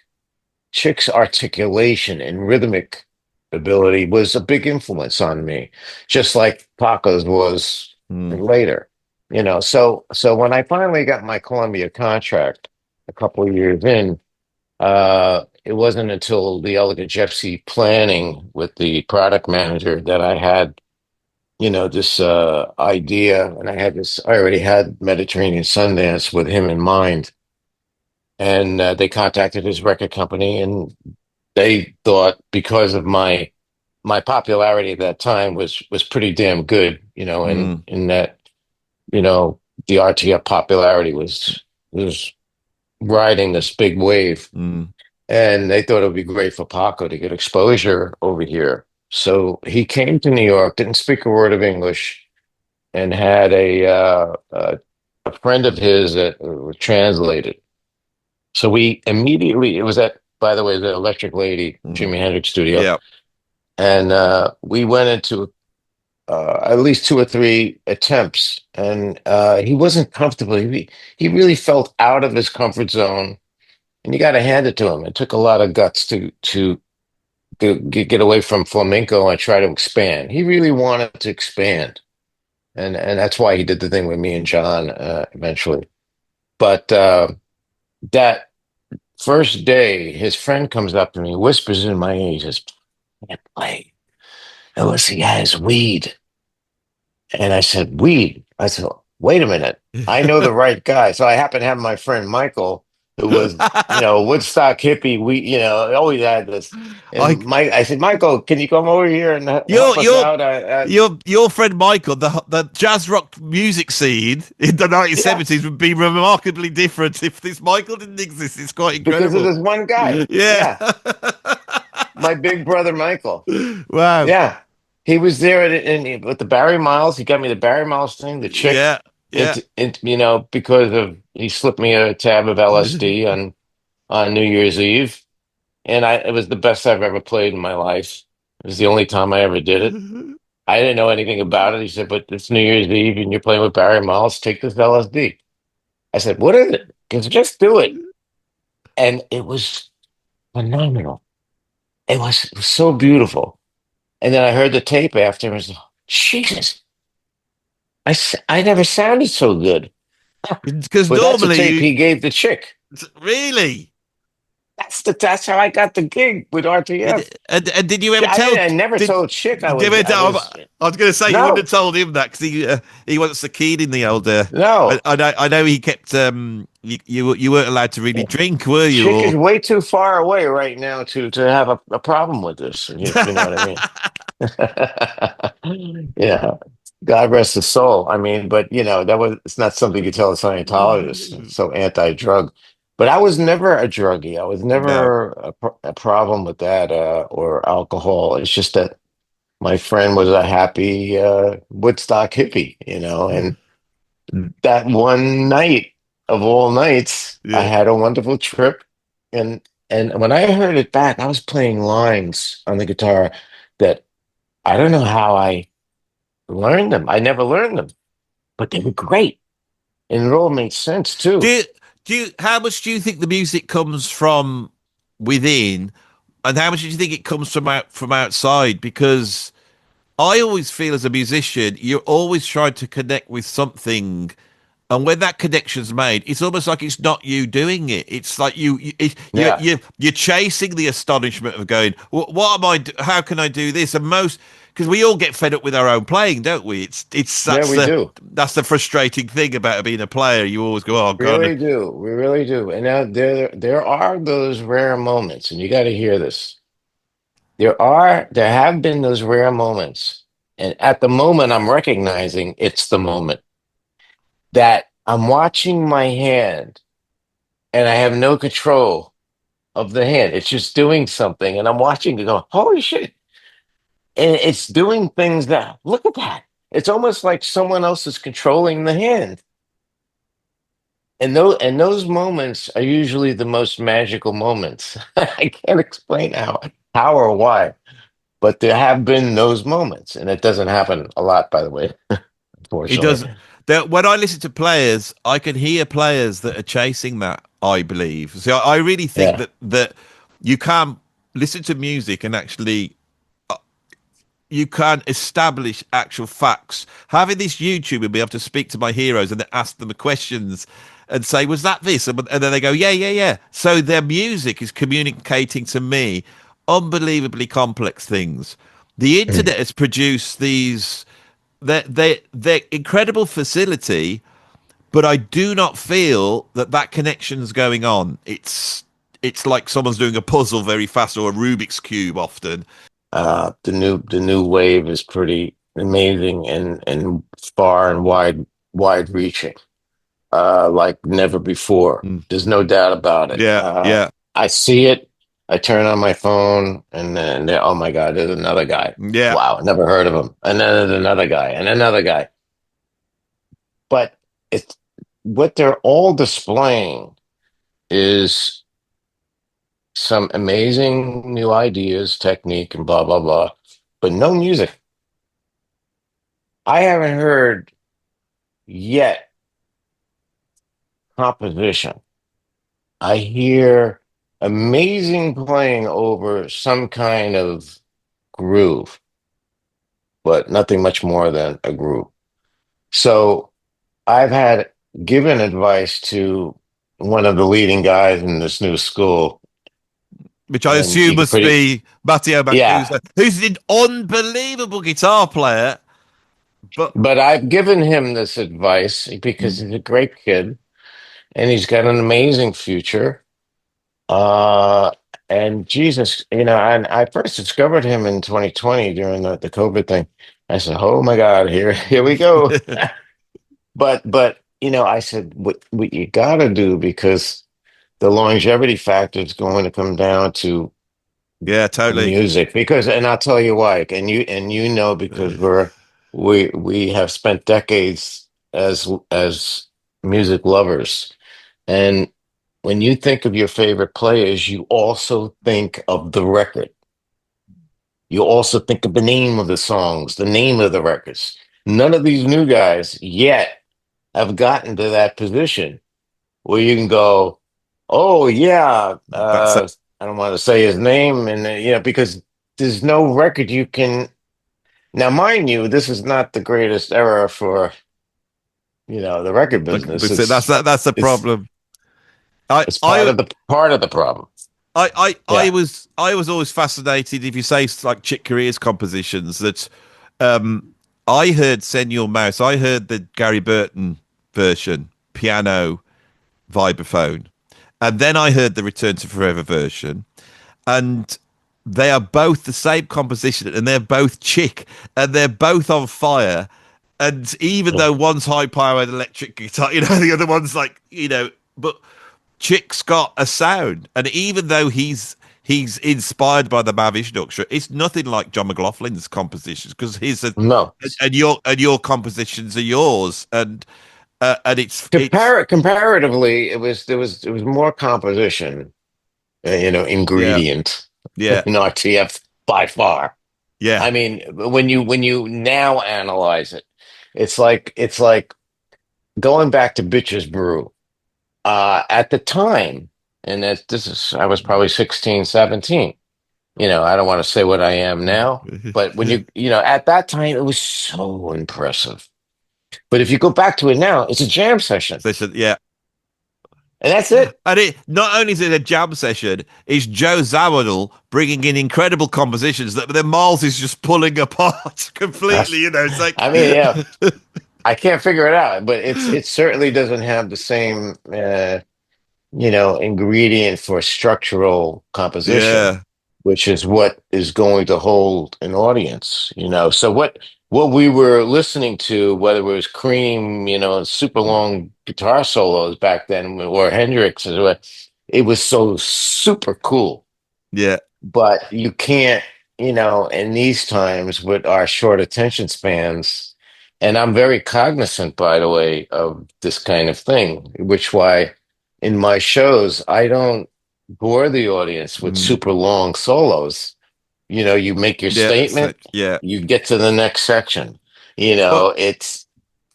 Chick's articulation and rhythmic ability was a big influence on me, just like Paco's was Mm, later. So when I finally got my Columbia contract a couple of years in, it wasn't until the Elegant Gypsy planning with the product manager that I had, this idea, and I already had Mediterranean Sundance with him in mind. And they contacted his record company, and they thought because of my popularity at that time was pretty damn good, and mm, in that, the RTF popularity was riding this big wave. mm. And they thought it would be great for Paco to get exposure over here. So he came to New York, didn't speak a word of English, and had a friend of his that translated. So we immediately, it was at, by the way, the Electric Lady, Mm. Jimi Hendrix studio. Yeah. And we went into at least two or three attempts, and he wasn't comfortable. He really felt out of his comfort zone, and you got to hand it to him. It took a lot of guts to get away from flamenco and try to expand. He really wanted to expand, and that's why he did the thing with me and John eventually. But that first day, his friend comes up to me, whispers in my ear, he says, "Can't play unless he has weed." And I said, "Weed?" I said, "Wait a minute. I know the right guy." So I happen to have my friend Michael, who was, Woodstock hippie. Always had this. I And I said, "Michael, can you come over here and help your us your out?" your friend Michael, the jazz rock music scene in the Yeah, 1970s would be remarkably different if this Michael didn't exist. It's quite because of incredible. this one guy. Yeah. Yeah, my big brother Michael. Wow. Yeah, he was there with the Barry Miles. He got me the Barry Miles thing, the chick. Yeah. Yeah. Because of he slipped me a tab of LSD on New Year's Eve, and it was the best I've ever played in my life. It was the only time I ever did it. I didn't know anything about it. He said, "But it's New Year's Eve, and you're playing with Barry Miles. Take this LSD." I said, "What is it?" He goes, "Just do it," and it was phenomenal. It was so beautiful. And then I heard the tape after, and I was like, Jesus, I never sounded so good. Because But that's the normally tape you he gave the chick. really That's how I got the gig with RTF. and did you ever I never did told chick did you ever I tell was I was going to say you wouldn't no, have told him that because he wants the key in the old no. I know he kept you weren't allowed to really drink, were you? Chick is Or way too far away right now to have a problem with this, if you know what I mean. Yeah. God rest his soul. I mean, but it's not something you tell a Scientologist. It's so anti-drug. But I was never a druggie. I was no. never a problem with that or alcohol. It's just that my friend was a happy Woodstock hippie, and that one night of all nights, I Yeah. had a wonderful trip. And and when I heard it back, I was playing lines on the guitar that I don't know how I learned them. I never learned them, but they were great. And it all made sense Do too. you, how much do you think the music comes from within, and how much do you think it comes from outside? Because I always feel as a musician, you're always trying to connect with something. And when that connection's made, it's almost like it's not you doing it. It's like Yeah, you're chasing the astonishment of going, what am I? How can I do this? And most because we all get fed up with our own playing, don't we? It's yeah, we do. that's the frustrating thing about being a player. You always go, oh god, Really do. We really do. And now there are those rare moments, and you got to hear this. There have been those rare moments, and at the moment I'm recognizing it's the moment that I'm watching my hand and I have no control of the hand. It's just doing something, and I'm watching it go, holy shit. And it's doing things that, look at that. It's almost like someone else is controlling the hand. And those moments are usually the most magical moments. I can't explain how or why, but there have been those moments, and it doesn't happen a lot, by the way, it unfortunately. does. that when I listen to players, I can hear players that are chasing that. I believe. So I really think Yeah. that you can listen to music and actually you can establish actual facts. Having this YouTube and be able to speak to my heroes and then ask them the questions and say, "Was that this?" And then they go, "Yeah, yeah, yeah." So their music is communicating to me unbelievably complex things. The internet has produced these their incredible facility, but I do not feel that that connection's going on. It's like someone's doing a puzzle very fast or a Rubik's cube often. The new wave is pretty amazing and far and wide reaching, like never before. Mm. There's no doubt about it. Yeah, yeah, I see it. I turn on my phone, and then oh my God, there's another guy. yeah. Wow, never heard of him. And then there's another guy, and another guy. But it's what they're all displaying is some amazing new ideas, technique, and blah blah blah, but no music. I haven't heard yet composition. I hear amazing playing over some kind of groove, but nothing much more than a groove. So I've had given advice to one of the leading guys in this new school, Which I and assume he could must pretty, be Matteo yeah. Mancuso, who's an unbelievable guitar player. But But I've given him this advice because he's a great kid and he's got an amazing future. Uh, and Jesus, and I first discovered him in 2020 during the COVID thing. I said, "Oh my God, here we go." But I said, "What you got to do because the longevity factor is going to come down to yeah, the totally. music because, and I'll tell you why, and because we have spent decades as music lovers, and when you think of your favorite players, you also think of the record. You also think of the name of the songs, the name of the records. None of these new guys yet have gotten to that position where you can go, oh yeah, That's I don't want to say his name, and because there's no record you can. Now, mind you, this is not the greatest era for the record business. that's the It's problem. I it's I part of the problem. I Yeah. was always fascinated if you say like Chick Corea's compositions that I heard Senor Mouse. I heard the Gary Burton version, piano, vibraphone, and then I heard the Return to Forever version, and they are both the same composition, and they're both Chick, and they're both on fire. And even though one's high powered electric guitar, the other one's like, but Chick's got a sound, and even though he's inspired by the Mavish Orchestra, it's nothing like John McLaughlin's compositions because his No. and your compositions are yours, and it's Comparatively, it was more composition, yeah, ingredient yeah, in RTF by far. yeah. I mean, when you now analyze it, it's like going back to Bitches Brew. At the time, and I was probably 16, 17. I don't want to say what I am now, but when at that time, it was so impressive. But if you go back to it now, it's a jam session, Yeah. and that's it. And it not only is it a jam session, it's Joe Zawinul bringing in incredible compositions that then Miles is just pulling apart completely. That's, It's like, I mean, yeah, I can't figure it out, but it certainly doesn't have the same ingredient for structural composition, yeah, which is what is going to hold an audience. So what we were listening to, whether it was Cream, super long guitar solos back then, or Hendrix, or what, it was so super cool. yeah, But you can't, in these times with our short attention spans, and I'm very cognizant, by the way, of this kind of thing, which why in my shows I don't bore the audience with mm, super long solos. You make your yeah, statement, yeah. you get to the next section. But It's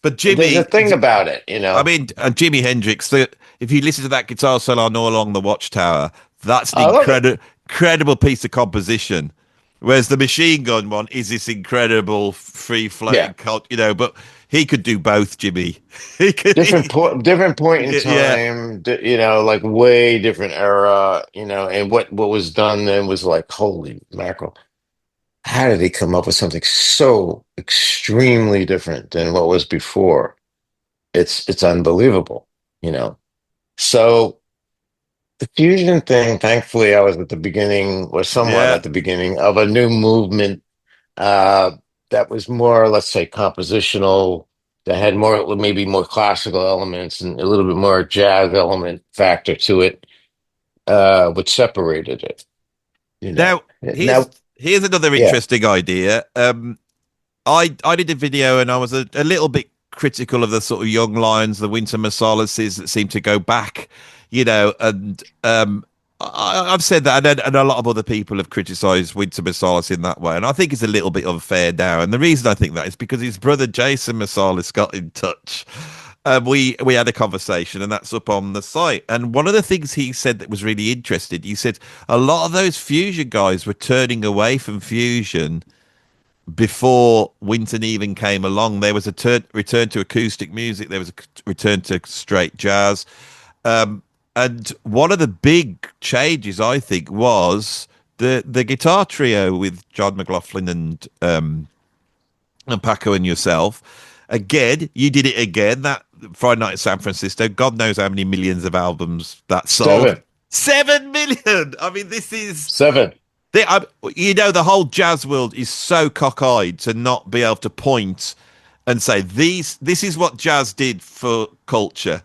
But There's a Jimmy, thing about it, I mean, Jimi Hendrix. If you listen to that guitar solo on "All Along the Watchtower," that's an I love it. incredible piece of composition. Whereas the Machine Gun one is this incredible free Yeah. flowing cult, but he could do both, Jimmy. He could, Different point in yeah, time, like way different era, and what was done then was like, holy mackerel. How did he come up with something so extremely different than what was before? It's unbelievable, you know. So the fusion thing, thankfully, I was at the beginning, or somewhat yeah. at the beginning of a new movement uh, that was more, let's say, compositional, that had more, maybe more classical elements and a little bit more jazz element factor to it, which separated it, you know. Now Now, here's another yeah, interesting idea. I did a video and I was a little bit critical of the sort of young lions, the winter Marsalises that seem to go back, and I've said that, and a lot of other people have criticised Winter Marsalis in that way, and I think it's a little bit unfair now. And the reason I think that is because his brother Jason Marsalis got in touch. We had a conversation, and that's up on the site. And one of the things he said that was really interesting, he said a lot of those fusion guys were turning away from fusion before Winton even came along. There was a return to acoustic music. There was a return to straight jazz. And one of the big changes, I think, was the guitar trio with John McLaughlin and Paco and yourself. Again, you did it again. That Friday Night in San Francisco. God knows how many millions of albums that sold. seven, 7 million. I mean, this is seven. the whole jazz world is so cockeyed to not be able to point and say this is what jazz did for culture,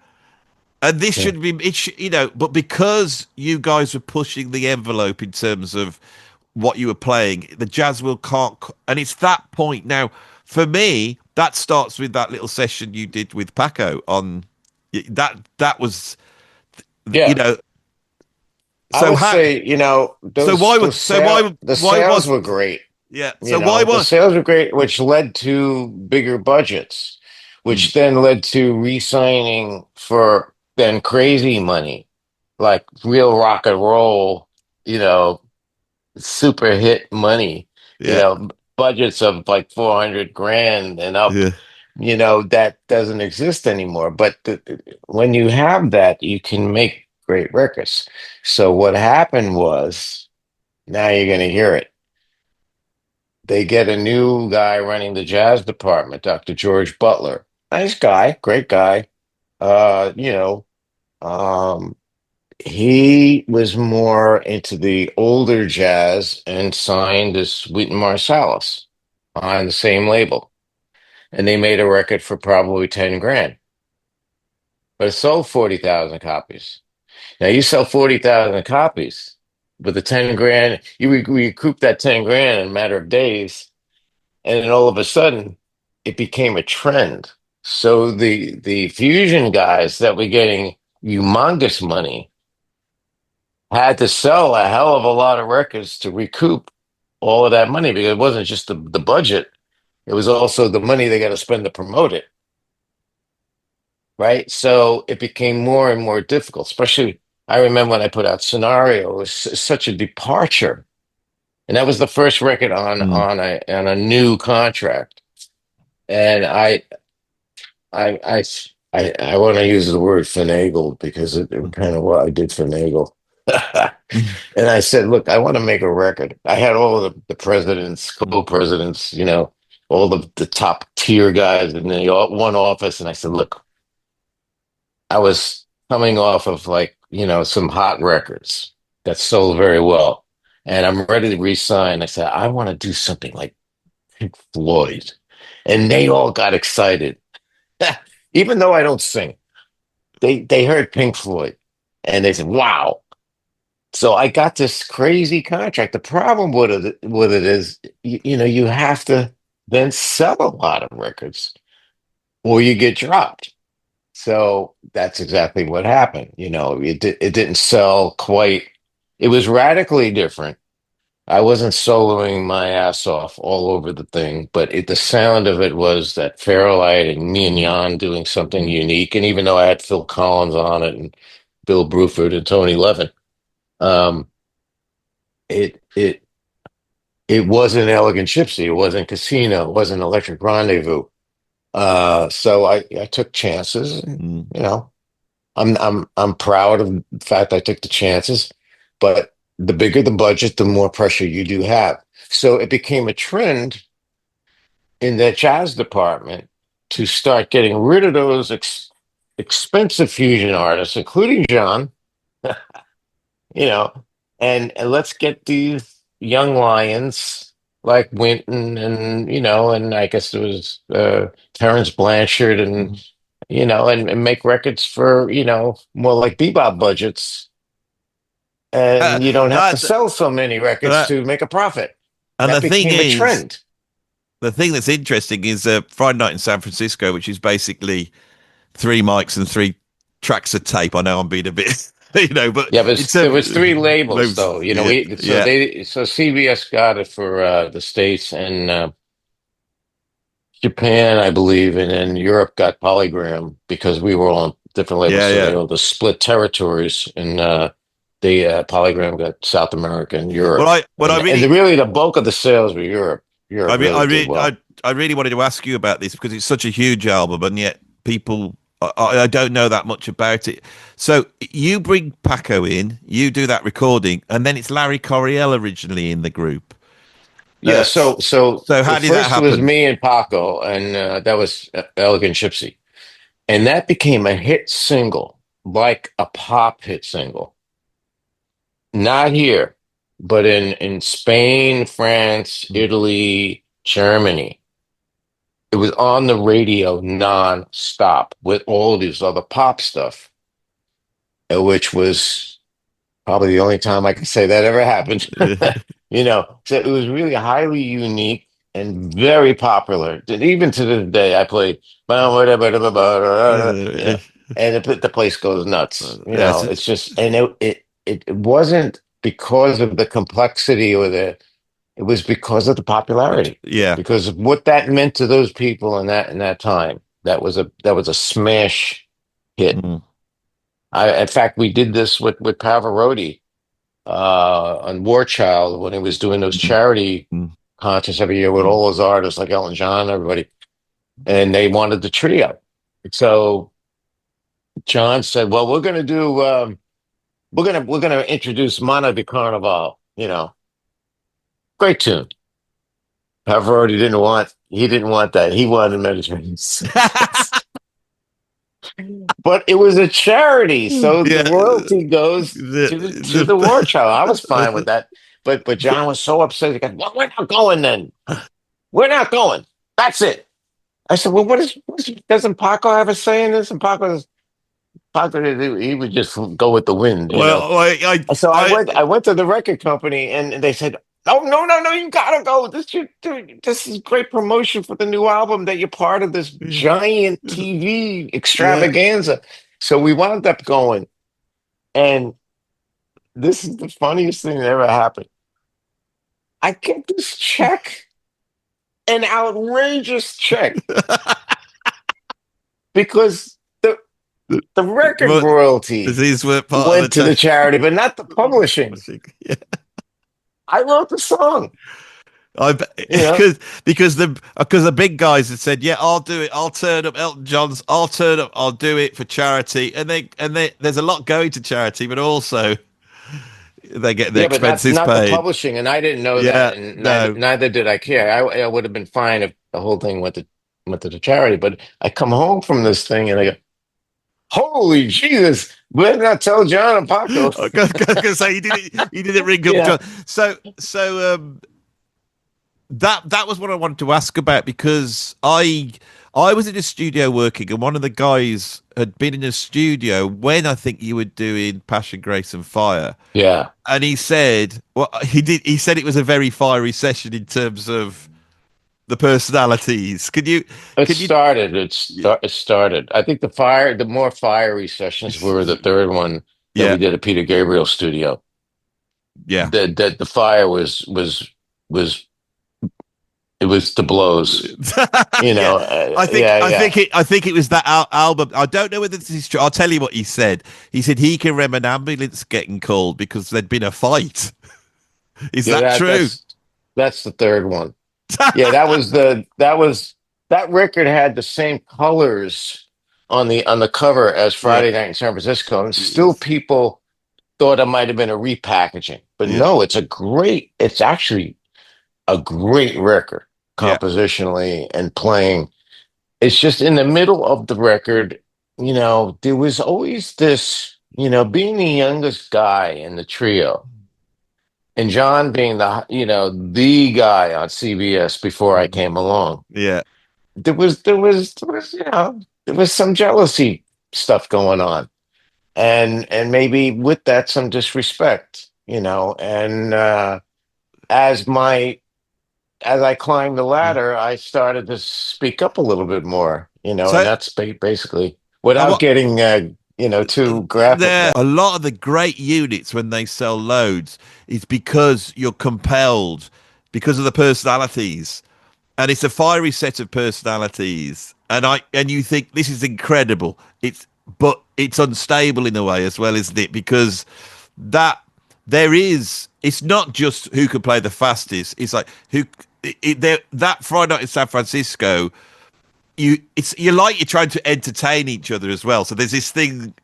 and this Yeah, should be but because you guys were pushing the envelope in terms of what you were playing, the jazz world can't, and it's that point now. For me, that starts with that little session you did with Paco on that was you yeah. know I so would how say, so those those the why sales was were great. yeah so why The was sales were great, which led to bigger budgets, mm, which then led to re-signing for then crazy money, like real rock and roll, you know, super hit money, yeah budgets of like 400 grand and up, yeah. that doesn't exist anymore. But when you have that, you can make great records. So what happened was, now you're going to hear it. They get a new guy running the jazz department, Dr. George Butler. Nice guy, great guy. Uh, you know, um, he was more into the older jazz and signed as Wheaton Marsalis on the same label. And they made a record for probably 10 grand, but it sold 40,000 copies. Now you sell 40,000 copies with the 10 grand, you recoup that 10 grand in a matter of days. And then all of a sudden, it became a trend. So the fusion guys that were getting humongous money had to sell a hell of a lot of records to recoup all of that money, because it wasn't just the budget, it was also the money they got to spend to promote it, right? So it became more and more difficult, especially I remember when I put out Scenario, it was such a departure. And that was the first record Mm. on a new contract. And I, I, I want to use the word finagled because it kind of what I did finagle. And I said, look, I want to make a record. I had all of the presidents, co-presidents, all the top tier guys in the one office. And I said, look, I was coming off of like, some hot records that sold very well. And I'm ready to re-sign. I said, I want to do something like Pink Floyd. And they all got excited. Even though I don't sing, they heard Pink Floyd and they said, wow. So I got this crazy contract. The problem with it is, you have to then sell a lot of records or you get dropped. So that's exactly what happened. It didn't sell quite. It was radically different. I wasn't soloing my ass off all over the thing, but the sound of it was that Fairlight and me and Mm, Jan doing something mm, unique. And even though I had Phil Collins on it and Bill Bruford and Tony Levin, um, it it it wasn't Elegant Gypsy, it wasn't Casino, it wasn't Electric Rendezvous. So I took chances, and, mm. you know. I'm proud of the fact I took the chances, but the bigger the budget, the more pressure you do have. So it became a trend in the jazz department to start getting rid of those expensive fusion artists, including John, you know, and let's get these young lions like Winton and and I guess there was Terrence Blanchard and Mm. and make records for, more like bebop budgets. Uh, And you don't have to that, sell so many records that, to make a profit. and That the thing became a is, trend. the thing that's interesting is Friday Night in San Francisco, which is basically three mics and three tracks of tape. I know I'm being a bit, but Yeah, but it's there was three labels those, though. yeah, yeah, So CBS got it for the States and Japan, I believe, and then Europe got Polygram because we were on different labels. yeah, So they yeah. were the split territories, and the Polygram got South America and Well, Europe, I and really, really the bulk of the sales were Europe. I Europe re I really did re well. I really wanted to ask you about this because it's such a huge album, and yet people, I don't know that much about it. So you bring Paco in, you do that recording, and then it's Larry Coryell originally in the group. Yeah, so So how did that first it was happen? me and Paco, and that was Elegant Gypsy, and that became a hit single, like a pop hit single. Not here, but in Spain, France, Mm, Italy, Germany. It was on the radio non-stop with all these other pop stuff, which was probably the only time I can say that ever happened. So it was really highly unique and very popular. And even to this day, I play, uh, and the place goes nuts. that's It's just, and it wasn't because of the complexity it was because of the popularity, yeah. because of what that meant to those people in that time. That was a smash hit. Mm, In fact, we did this with Pavarotti on War Child when he was doing those mm, charity mm, concerts every year with mm. all those artists like Elton John, everybody, and they wanted the trio. So John said, "Well, we're gonna introduce Mana de Carnival. Great tune." Pavarotti didn't want that. He wanted Mediterranean Sunsets. But it was a charity, so the Yeah. royalty goes to the war child. I was fine with that, but John was so upset. He goes, "Well, we're not going then. We're not going. That's it." I said, "Well, doesn't Paco have a say in this?" And Paco, he would just go with the wind. Well, So I went to the record company, and they said, "No, no, no, no, you gotta go. This is great promotion for the new album that you're part of this giant TV yeah. extravaganza." So we wound up going, and this is the funniest thing that ever happened. I get this check, an outrageous check, because the record But royalty these were part of the went to the test. charity, but not the publishing. Yeah. I wrote the song, I you know. because the big guys had said, "Yeah, I'll do it. I'll turn up." Elton John's, "I'll turn up. I'll do it for charity." There's a lot going to charity, but also they get the Yeah, but not expenses not the paid. publishing, and I didn't know that, Yeah, and neither no. neither did I care. I would have been fine if the whole thing went to the charity. But I come home from this thing, and I go, "Holy Jesus! Better not tell John and Paco." I was gonna say you didn't ring up Yeah, John. So that was what I wanted to ask about because I was in a studio working and one of the guys had been in a studio when I think you were doing Passion, Grace and Fire. yeah. And he said, well, he said it was a very fiery session in terms of the personalities. It Can you, started. It started. I think the more fiery sessions were the third one that we yeah, did at Peter Gabriel studio. Yeah. The fire was it was the blows. Yeah, Yeah, yeah. I think it was that album. I don't know whether this is true. I'll tell you what he said. He said he can remember an ambulance getting called because there'd been a fight. Is Yeah, that true? that's the third one. Yeah, that record had the same colors on the cover as Yeah. Friday Night in San Francisco, and still Yes. people thought it might have been a repackaging. But Yeah. no, it's actually a great record Yeah. compositionally and playing. It's just in the middle of the record, there was always this, being the youngest guy in the trio and John being the guy on CBS before I came along. Yeah. There was some jealousy stuff going on. And maybe with that some disrespect, and as my as I climbed the Yeah. ladder, I started to speak up a little bit more, and So that's basically I without what getting, too graphic there now. a lot of the great units when they sell loads is because you're compelled because of the personalities, and it's a fiery set of personalities, and you think this is incredible. But it's unstable in a way as well, isn't it? Because that there is it's not just who can play the fastest. It's like that Friday night in San Francisco. You're like you're trying to entertain each other as well. So there's this thing,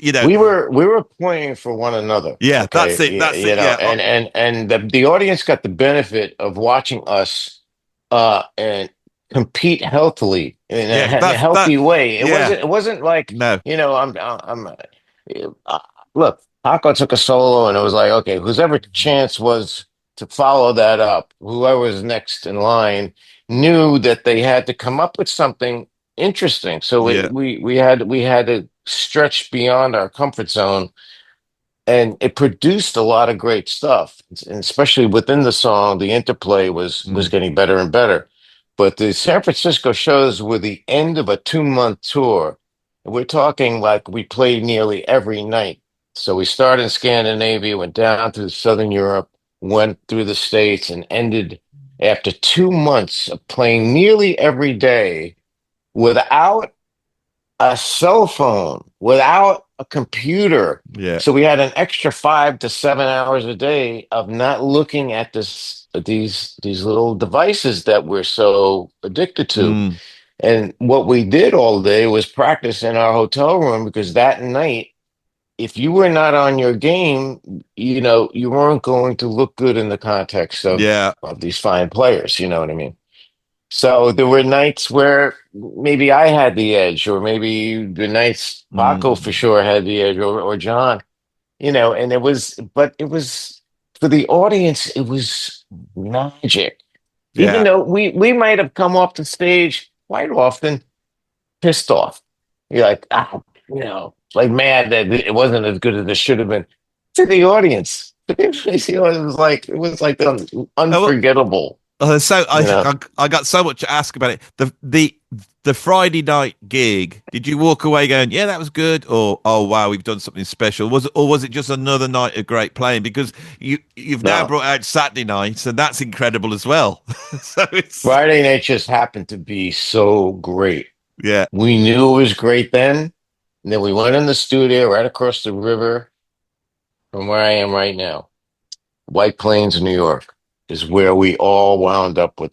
you know. We were playing for one another, Yeah, that's okay? it. That's it. Yeah, And the audience got the benefit of watching us and compete healthily yeah. in a That's that. healthy way. Yeah. It wasn't like, No. I'm look, Paco took a solo and it was like, okay, whose ever chance was to follow that up, whoever was next in line knew that they had to come up with something interesting. So Yeah. we had to stretch beyond our comfort zone, and it produced a lot of great stuff. And especially within the song, the interplay was Mm. getting better and better. But the San Francisco shows were the end of a 2 month tour. We're talking like we played nearly every night. So we started in Scandinavia, went down through Southern Europe, went through the States, and ended after 2 months of playing nearly every day without a cell phone, without a computer. Yeah. So we had an extra 5 to 7 hours a day of not looking at these little devices that we're so addicted to. Mm. And what we did all day was practice in our hotel room because that night, if you were not on your game, you weren't going to look good in the context Yeah. of these fine players. You know what I mean? So there were nights where maybe I had the edge, or maybe the nights Paco for Mm. sure had the edge, or John, and but it was for the audience, it was magic. Even Yeah. though we might have come off the stage quite often pissed off. You're like, like mad that it wasn't as good as it should have been. To the audience, it was like Oh, unforgettable, so you know. I got so much to ask about it. The Friday night gig. Did you walk away going, yeah, that was good, or oh wow, we've done something special? Was it just another night of great playing? Because you've now No. brought out Saturday nights, and that's incredible as well. So it's Friday night just happened to be so great. yeah, We knew it was great then. And then we went in the studio right across the river from where I am right now. White Plains, New York, is where we all wound up with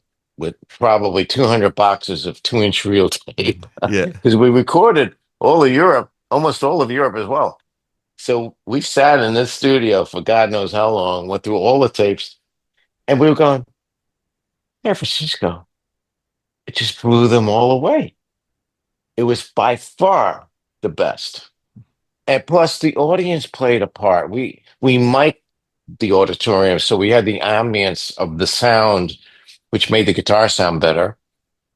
probably 200 boxes of 2-inch reel tape yeah, because we recorded all of Europe, almost all of Europe as well. So we sat in this studio for God knows how long, went through all the tapes, and we were going, San Francisco. It just blew them all away. It was by far the best. And plus the audience played a part. We mic'd the auditorium, so we had the ambience of the sound, which made the guitar sound better.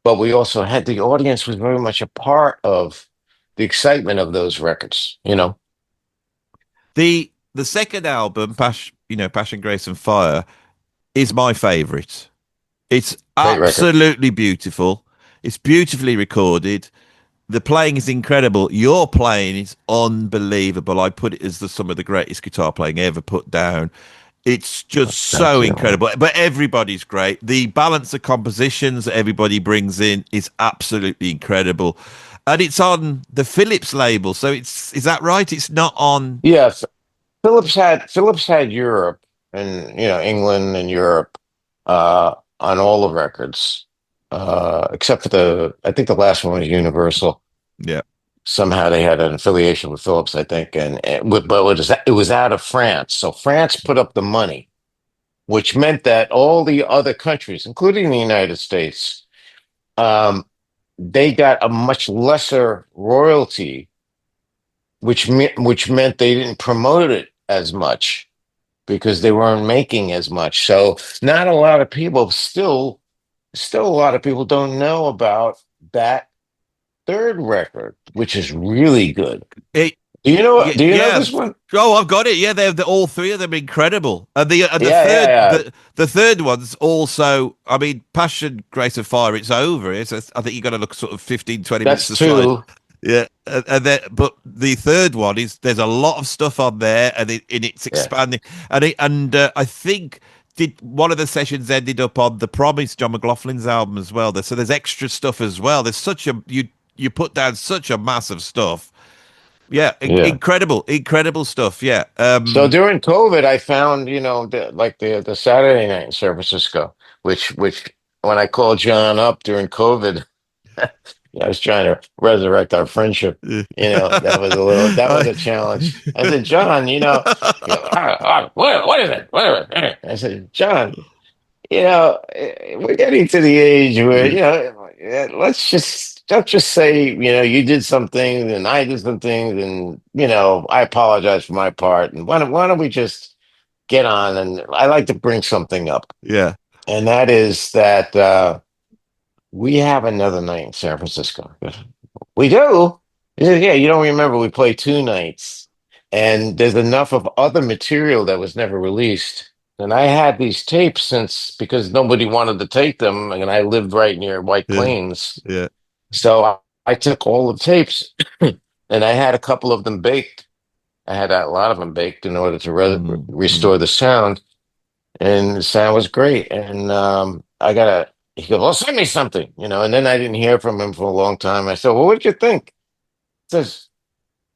But we also had the audience was very much a part of the excitement of those records. the second album, Passion, Grace, and Fire, is my favorite. It's Great record. absolutely beautiful. It's beautifully recorded. The playing is incredible. Your playing is unbelievable. I put it as some of the greatest guitar playing ever put down. It's just Thank so you. incredible. But everybody's great. The balance of compositions that everybody brings in is absolutely incredible. And it's on the Philips label. So it's is that right? It's not on. Yes, Phillips had Europe and England and Europe on all the records except for the I think the last one was Universal. Yeah. Somehow they had an affiliation with Phillips, I think, but it was out of France. So France put up the money, which meant that all the other countries, including the United States, um, they got a much lesser royalty, which meant they didn't promote it as much because they weren't making as much. So not a lot of people still a lot of people don't know about that third record, which is really good. It Do you know yeah. this one? Oh, I've got it. Yeah, they're all three of them incredible. And Yeah, yeah, yeah. the third one's also. I mean, Passion, Grace of Fire. It's over. I think you got to look sort of 15, 20 minutes That's to slide. two. Yeah, and then but the third one is there's a lot of stuff on there, and it's Yeah. expanding. I think did one of the sessions ended up on The Promise, John McLaughlin's album as well. So there's extra stuff as well. There's such a you put down such a mass of stuff. Yeah, Yeah. incredible stuff. Yeah. So during COVID, I found, the Saturday night in San Francisco, which when I called John up during COVID, I was trying to resurrect our friendship. That was I- a challenge. I said, John, what is it? What is it? I said, John, we're getting to the age where, let's just say, you did some things and I did some things and, I apologize for my part. And why don't we just get on? And I like to bring something up. yeah. And that is that we have another night in San Francisco. We do? He said, yeah, you don't remember we played two nights. And there's enough of other material that was never released. And I had these tapes since because nobody wanted to take them, and I lived right near White Yeah. Plains. Yeah. So I took all the tapes and I had a couple of them baked. I had a lot of them baked in order to Mm. restore the sound, and the sound was great. And he goes, well, send me something, and then I didn't hear from him for a long time. I said, well, what did you think? He says,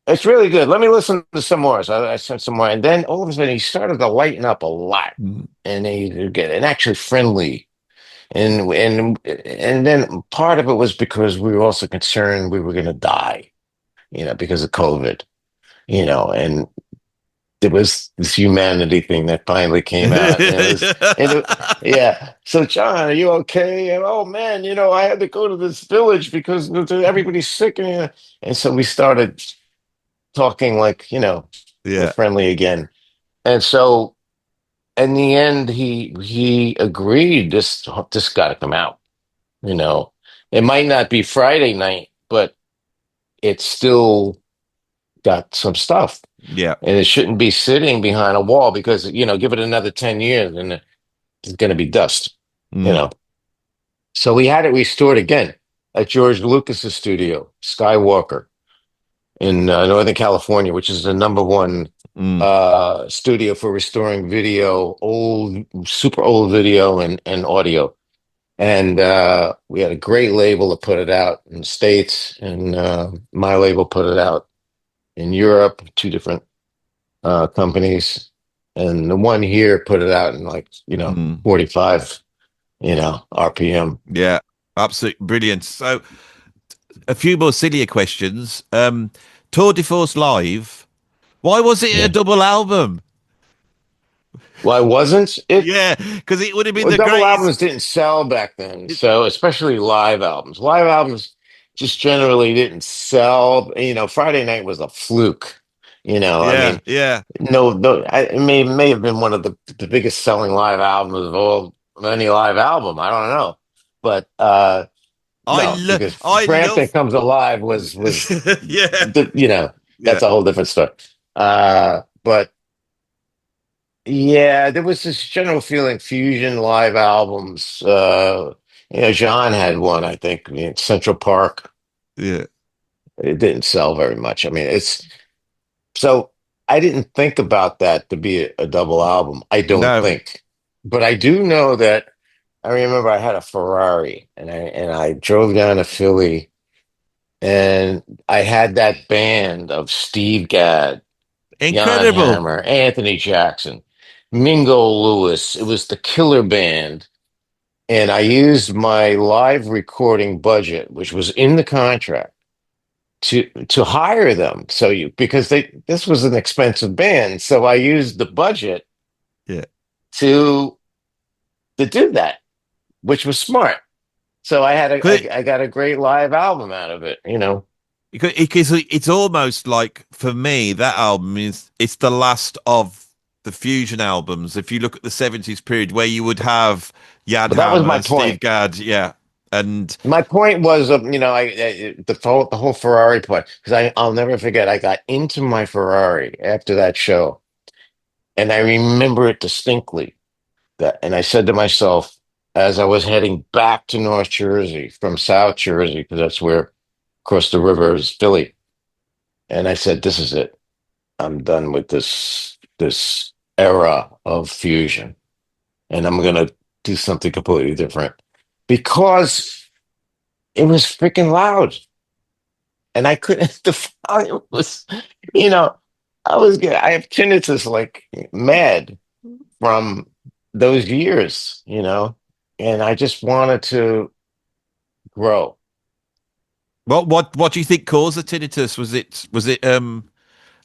it's really good. Let me listen to some more. So I sent some more. And then all of a sudden he started to lighten up a lot Mm. and he get and actually friendly. And then part of it was because we were also concerned we were going to die, because of COVID, and there was this humanity thing that finally came out. Yeah. So John, are you okay? And oh man, I had to go to this village because everybody's sick. And so we started talking like, we're Yeah. friendly again. And so in the end, he agreed this got to come out. You know, it might not be Friday night, but it's still got some stuff, Yeah. and it shouldn't be sitting behind a wall because give it another 10 years and it's going to be dust. You Mm. know, so we had it restored again at George Lucas's studio, Skywalker in Northern California, which is the number one Mm. studio for restoring video, old, super old video and audio. And we had a great label to put it out in the States, and my label put it out in Europe, two different companies. And the one here put it out in like, Mm. 45, RPM. Yeah. Absolutely brilliant. So a few more sillier questions. Tour de Force Live. Why was it a Yeah. double album? Why wasn't it? Yeah, because it would have been Well, the double greatest. albums didn't sell back then. So, especially live albums. Live albums just generally didn't sell. Friday night was a fluke. I Yeah, mean, yeah. no, no, it may have been one of the biggest selling live albums of any live album. I don't know, but no, because I Frampton love. Comes Alive was Yeah, yeah. that's a whole different story. But yeah, there was this general feeling fusion live albums. John had one, I think, in Central Park. Yeah. It didn't sell very much. I mean, it's so. I didn't think about that to be a double album. I don't No, think, but I do know that I remember I had a Ferrari and I drove down to Philly and I had that band of Steve Gadd, Jan incredible. Hammer, Anthony Jackson, Mingo Lewis. It was the killer band. And I used my live recording budget, which was in the contract, to hire them. So you because they this was an expensive band. So I used the budget Yeah. to to do that, which was smart. So I got a great live album out of it, you know. Because it's almost like for me that album is it's the last of the fusion albums. If you look at the 70s period where you would have Jan But that was Hammer, my Steve point. Gadd, yeah, and My point was, you know, the whole Ferrari point because I'll never forget. I got into my Ferrari after that show, and I remember it distinctly. That, and I said to myself as I was heading back to North Jersey from South Jersey, because that's where across the river is Philly, and I said, "This is it. I'm done with this era of fusion, and I'm gonna do something completely different because it was freaking loud." And I couldn't. The volume was, you know, I have tinnitus like mad from those years, you know, and I just wanted to grow. what do you think caused the tinnitus? Was it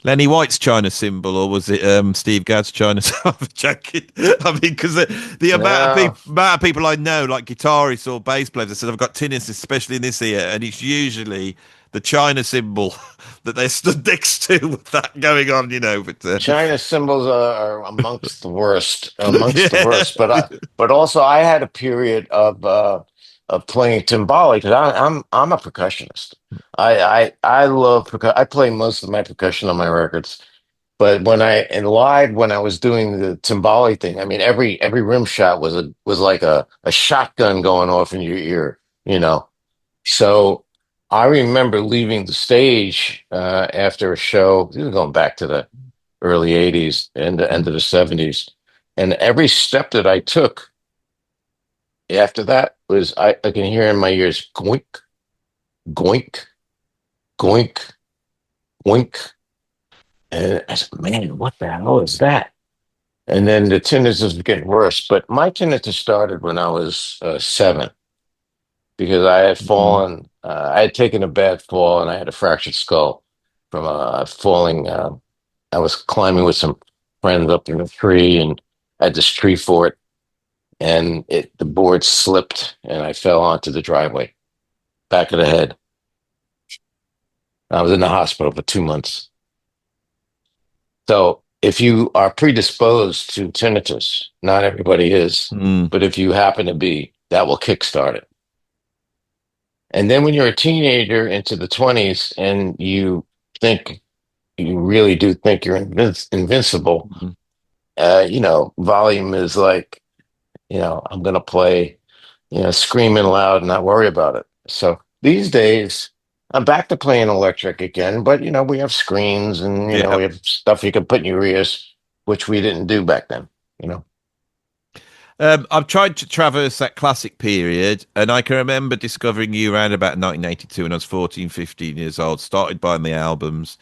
Lenny White's China symbol, or was it Steve Gadd's China? I'm joking. I mean, because the No, amount of people I know, like guitarists or bass players, that said I've got tinnitus, especially in this ear, and it's usually the China symbol that they're stood next to with that going on, you know. But China symbols are amongst the yeah, worst. But also I had a period of playing timbali because I'm a percussionist. I love percussion. I play most of my percussion on my records. But when I was doing the timbali thing, I mean every rim shot was like a shotgun going off in your ear, you know. So I remember leaving the stage after a show. This is going back to the early '80s and the end of the '70s, and every step that I took after that was I can hear in my ears goink, goink, goink, goink, and I said, "Man, what the hell is that?" And then the tinnitus was getting worse. But my tinnitus started when I was 7 because I had Mm. fallen. I had taken a bad fall and I had a fractured skull from falling. I was climbing with some friends up in a tree and I had this tree fort and the board slipped and I fell onto the driveway, back of the head. I was in the hospital for 2 months. So if you are predisposed to tinnitus, not everybody is, Mm. but if you happen to be, that will kickstart it. And then when you're a teenager into the 20s and think you really do think you're invincible, Mm. you know, volume is like, you know, I'm going to play, you know, screaming loud and not worry about it. So these days, I'm back to playing electric again, but, you know, we have screens and, you know, Yeah. we have stuff you can put in your ears, which we didn't do back then, you know. I've tried to traverse that classic period, and I can remember discovering you around about 1982 when I was 14, 15 years old. Started buying the albums.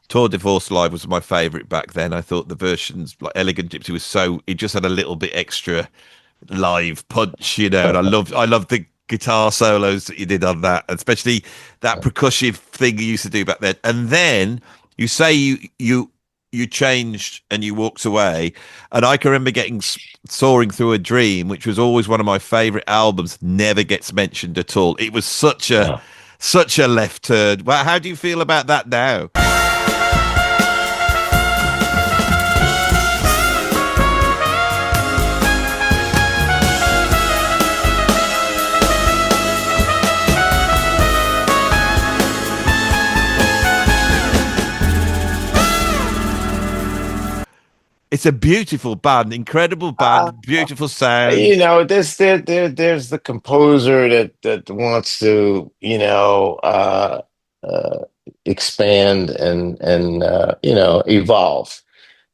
Tour de Force Live was my favourite back then. I thought the versions, like Elegant Gypsy, was so it just had a little bit extra live punch, you know. And I loved the guitar solos that you did on that, especially that percussive thing you used to do back then. And then you say you changed and you walked away, and I can remember getting soaring through a dream, which was always one of my favorite albums. Never gets mentioned at all. It was Yeah. such a left turn. Well, how do you feel about that now? It's a beautiful band, incredible Uh, band, beautiful sound. you know, there's the composer that wants to, you know, expand and evolve.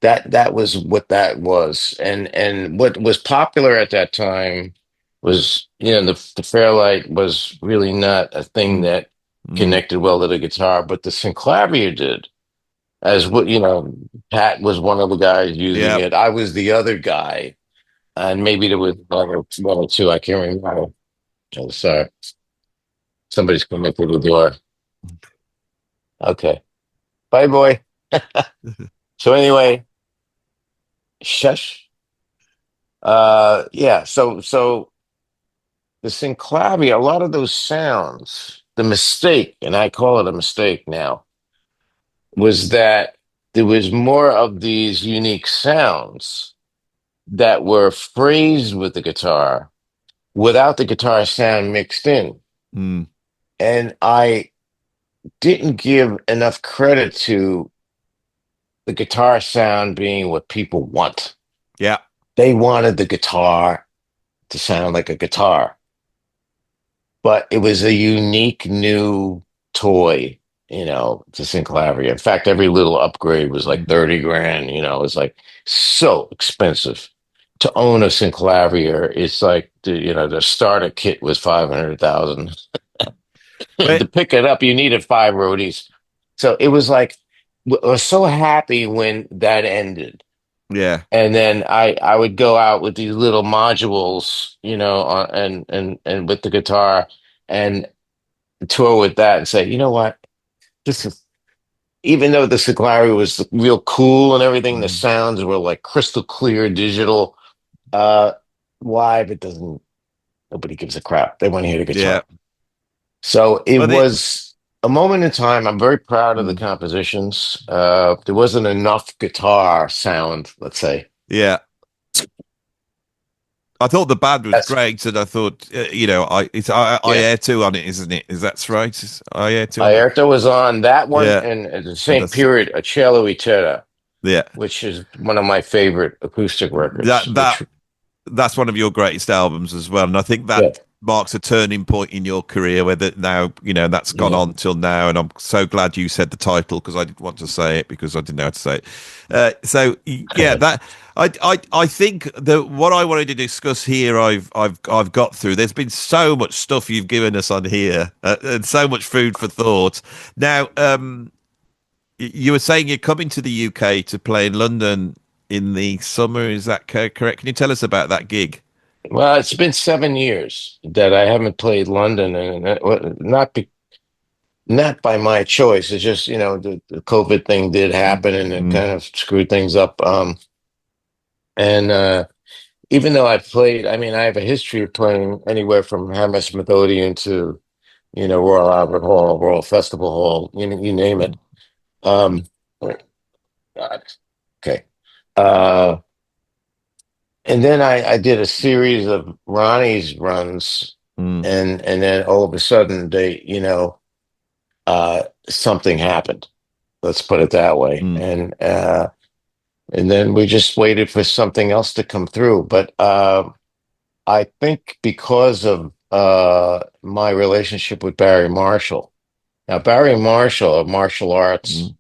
That was what that was, and what was popular at that time was the Fairlight was really not a thing Mm, that mm, connected well to the guitar, but the Synclavier did. As what Pat was one of the guys using yeah. it. I was the other guy, and maybe there was one or two. I can't remember. Oh, sorry, somebody's coming through the door. Okay, bye, boy. So anyway, shush. Yeah. So the synclavia, a lot of those sounds, the mistake, and I call it a mistake now, was that there was more of these unique sounds that were phrased with the guitar without the guitar sound mixed in. Mm, And I didn't give enough credit to the guitar sound being what people want. yeah. They wanted the guitar to sound like a guitar, but it was a unique new toy, to Synclavier. In fact, every little upgrade was like Mm. 30 grand, it was like so expensive. To own a Synclavier, it's like the starter kit was 500,000. But To pick it up, you needed five roadies. So it was like I was so happy when that ended. yeah. And then I would go out with these little modules, and with the guitar and tour with that and say, you know what? This is even though the Siglari was real cool and everything, the Mm, sounds were like crystal clear digital. Uh, Live, it doesn't. Nobody gives a crap. They want to hear the yeah. guitar. So it But it. was a moment in time. I'm very proud of the Mm, compositions. There wasn't enough guitar sound, let's say. yeah. I thought the band was That's great, and I thought, it's I yeah. Air 2 on it, isn't it? Is that right? Is I Air 2 on it? Aerta was on that one, Yeah, and at the and same period, A Cielo Itera, yeah, which is one of my favorite acoustic records. that Which that's one of your greatest albums as well, and I think that yeah, marks a turning point in your career. Whether now that's gone yeah. on till now, and I'm so glad you said the title because I didn't want to say it because I didn't know how to say it. Yeah, that I think that what I wanted to discuss here, I've got through. There's been so much stuff you've given us on here, and so much food for thought. Now, you were saying you're coming to the UK to play in London in the summer. Is that correct? Can you tell us about that gig? Well, it's been 7 years that I haven't played London, and not by my choice. It's just the COVID thing did happen, and it Mm, kind of screwed things up. And Even though I played, I mean, I have a history of playing anywhere from Hammersmith Odeon to Royal Albert Hall, Royal Festival Hall, you name it. mm, Um, God. Okay. Uh, and then I did a series of Ronnie's runs, mm, and then all of a sudden something happened. Let's put it that way. mm. And then we just waited for something else to come through. But I think because of my relationship with Barry Marshall. Now, Barry Marshall of Martial Arts,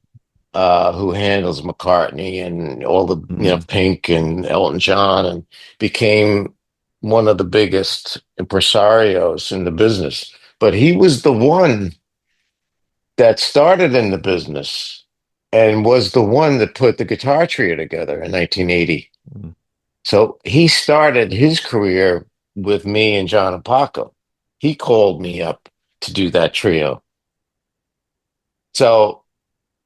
Mm, who handles McCartney and all the, mm. Pink and Elton John, and became one of the biggest impresarios in the business. But he was the one that started in the business and was the one that put the guitar trio together in 1980. Mm. So he started his career with me and John and Paco. He called me up to do that trio. So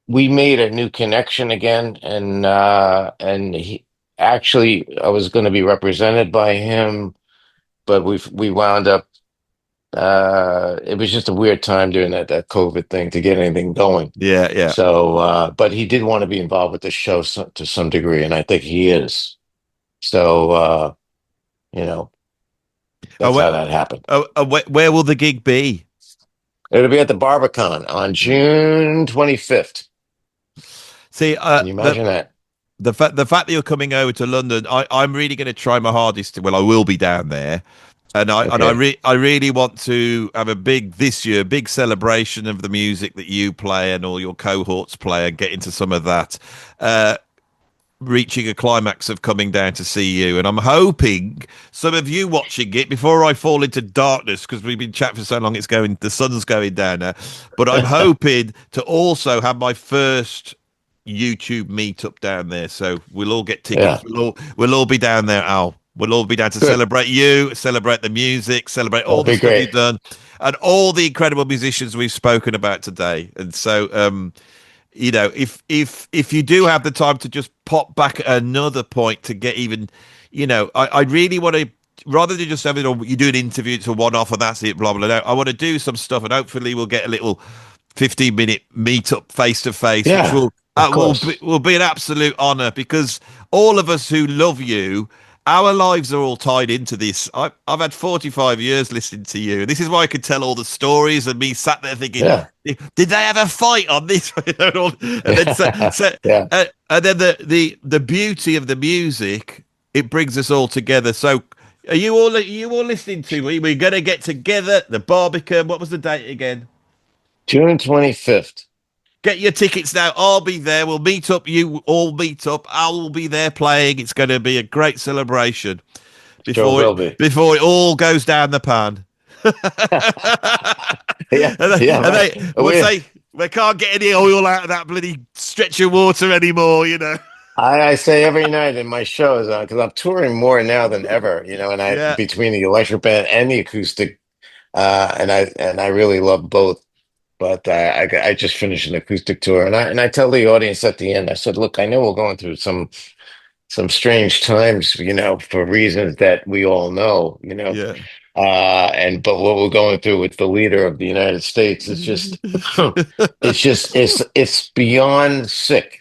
we made a new connection again, and he actually I was going to be represented by him, but we wound up. It was just a weird time during that COVID thing to get anything going. Yeah, yeah. So, but he did want to be involved with the show to some degree, and I think he is. So, you know, Oh, that's how that happened. where will the gig be? It'll be at the Barbican on June 25th. See, Can you imagine that? the fact that you're coming over to London, I'm really going to try my hardest. Well, I will be down there Okay. I really want to have a big this year big celebration of the music that you play and all your cohorts play and get into some of that. Reaching a climax of coming down to see you. And I'm hoping some of you watching it before I fall into darkness because we've been chatting for so long. The sun's going down now. But I'm hoping to also have my first YouTube meetup down there. So we'll all get tickets. Yeah. We'll all be down there, Al. We'll all be down to Good. celebrate you, celebrate the music, celebrate all That'd the be stuff you've great. done, and all the incredible musicians we've spoken about today. And so, if you do have the time to just pop back at another point to get even, I really want to, rather than just having you do an interview, it's a one-off and that's it, blah blah blah. I want to do some stuff, and hopefully we'll get a little 15-minute meetup face to face, which Yeah, will of will be, course. will be an absolute honor because all of us who love you, our lives are all tied into this. I've had 45 years listening to you. This is why I could tell all the stories and me sat there thinking, Yeah. did they have a fight on this? And then Yeah. and then the beauty of the music, it brings us all together. So are you all listening to me? We're gonna get together, the Barbican. What was the date again? June 25th. Get your tickets now. I'll be there. We'll meet up. You all meet up. I will be there playing. It's going to be a great celebration Sure before will it be. before it all goes down the pan. Yeah. and they, Yeah. and Right. they would say we can't get any oil out of that bloody stretch of water anymore. I say every night in my shows, because I'm touring more now than ever, and I Yeah, between the electric band and the acoustic, and I really love both. But I just finished an acoustic tour, and I tell the audience at the end, I said, look, I know we're going through some strange times, for reasons that we all know, yeah. and but what we're going through with the leader of the United States is just, it's beyond sick,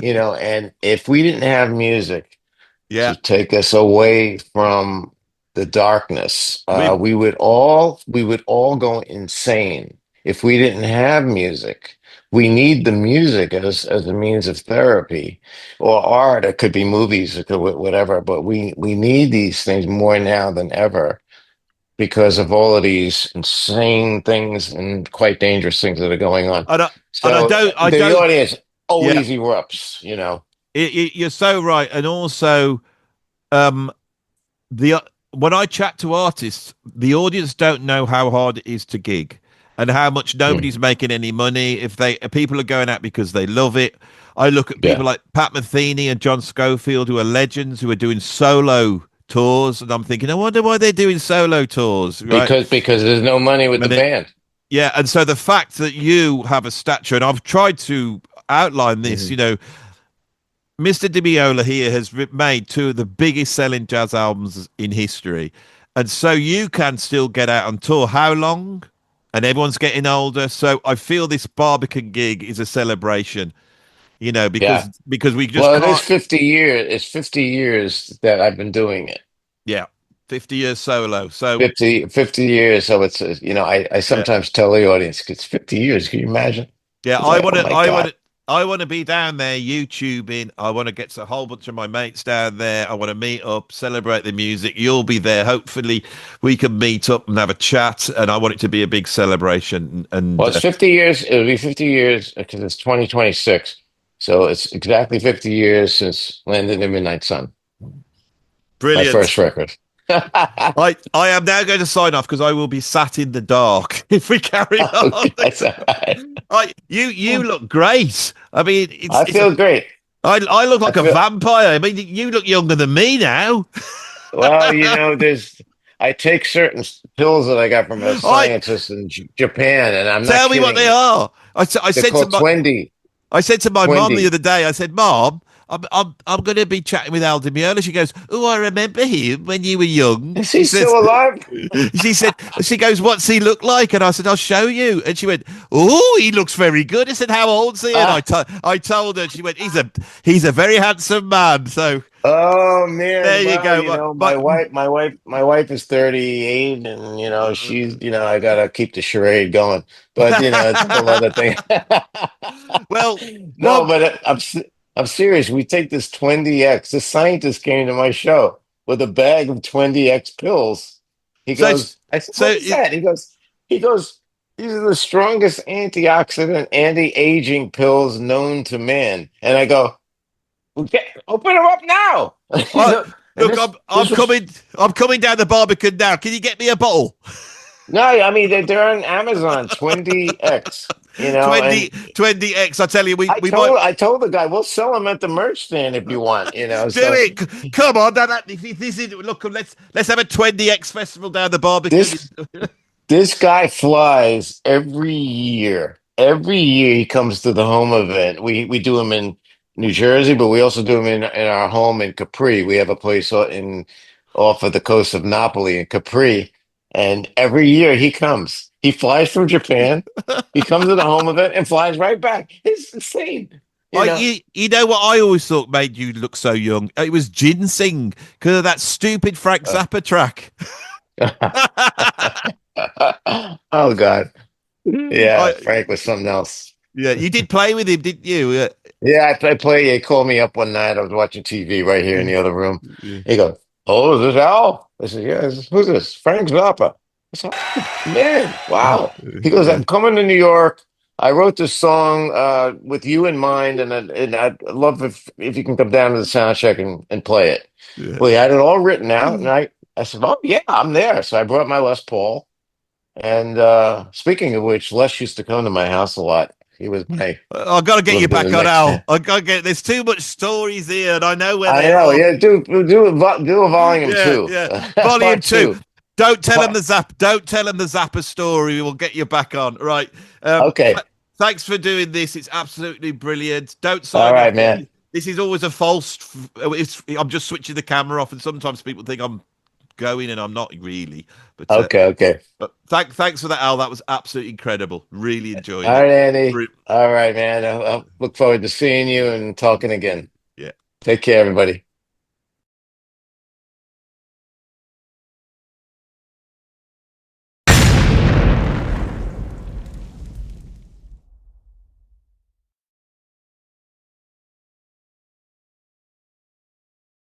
and if we didn't have music Yeah, to take us away from the darkness. we We would all go insane if we didn't have music. We need the music as a means of therapy or art. It could be movies, it could whatever, but we need these things more now than ever because of all of these insane things and quite dangerous things that are going on. and I, and I So don't I the don't audience yeah. always erupts. You're so right, and also um the when I chat to artists, the audience don't know how hard it is to gig and how much Mm, nobody's making any money. If people are going out because they love it. I look at people yeah. like Pat Metheny and John Schofield, who are legends, who are doing solo tours, and I'm thinking, I wonder why they're doing solo tours, right? Because there's no money with the And it, band. yeah, and so the fact that you have a stature, and I've tried to outline this, Mhm. Mr. Meola here has made two of the biggest selling jazz albums in history. And so you can still get out on tour. How long? And everyone's getting older. So I feel this Barbican gig is a celebration, Yeah. because we just Well, it is can't. 50 years. It's 50 years that I've been doing it. Yeah, 50 years solo. So 50 years. So it's, I yeah, sometimes tell the audience it's 50 years. Can you imagine? yeah. It's like, oh my God. I want to be down there YouTubing. I want to get a whole bunch of my mates down there. I want to meet up, celebrate the music. You'll be there. Hopefully, we can meet up and have a chat. And I want it to be a big celebration. Well, And it's 50 years. It'll be 50 years because it's 2026. So it's exactly 50 years since Landing the Midnight Sun, my brilliant. first record. I am now going to sign off because I will be sat in the dark if we carry on. Okay, that's all right. You look great. I mean, I feel great. I look I like a feel, vampire. I mean, you look younger than me now. well, I take certain pills that I got from a I scientist in Japan, and I'm not tell me what kidding they you. are. I They're said to called I said to my mom the Twenty. other day. I said, Mom, I'm going to be chatting with Al Meola. She goes, Oh, I remember him when you were young. Is She he says, still alive? she goes, What's he look like? And I said, I'll show you. And she went, Oh, he looks very good. I said, How old's he? And Ah, I told her. She went, He's a very handsome man. So oh there man. you Well, go. my wife is 38, and she's, I gotta keep the charade going. But it's a whole other thing. well, No, one. but I'm serious. We take this 20X. This scientist came to my show with a bag of 20X pills. He So, goes, I said, so what is that? He goes, these are the strongest antioxidant, anti-aging pills known to man. And I go, well, open them up now. I And look, this this was I'm coming down the Barbican now. Can you get me a bottle? no, I mean they're on Amazon 20x, and 20x. I tell you, I we might told I told the guy we'll sell them at the merch stand if you want, do So it. Come on, if this is look. Let's have a 20x festival down the Barbican. this this guy flies every year. Every year he comes to the home event. We do him in New Jersey, but we also do him in our home in Capri. We have a place in off of the coast of Napoli in Capri, and every year he comes. He flies from Japan. He comes to the home event and flies right back. It's insane, you know. You know what I always thought made you look so young? It was ginseng because of that stupid Frank Uh, Zappa track. oh God, yeah, I, Frank was something else. yeah, you did play with him, didn't you? Yeah, I play. He called me up one night. I was watching TV right here in Yeah, the other room. yeah, He goes, "Oh, is this Al?" I said, "Yeah." Who's this? Frank Zappa. I said, "Oh, man, wow." He goes, yeah, "I'm coming to New York. I wrote this song with you in mind, and I'd love if you can come down to the sound check and play it." yeah. Well, he had it all written out, and I said, "Oh yeah, I'm there." So I brought my Les Paul. And speaking of which, Les used to come to my house a lot. He was my I've got to get you lived in the back on next. Al. I got to get. There's too much stories here, and I know where I they know. are. Yeah, do a volume Yeah, two, yeah. Volume part two. two. Don't tell him Part, the Zap. Don't tell him the Zappa story. We will get you back on. Right. okay. Thanks for doing this. It's absolutely brilliant. Don't All sign off right, yet. man. This is always a false. I'm just switching the camera off, and sometimes people think I'm going, and I'm not really. Okay, okay. But thanks for that, Al. That was absolutely incredible. Really enjoyed All it. right, Andy. Re- All right, man. I'll look forward to seeing you and talking again. Yeah. Take care, everybody.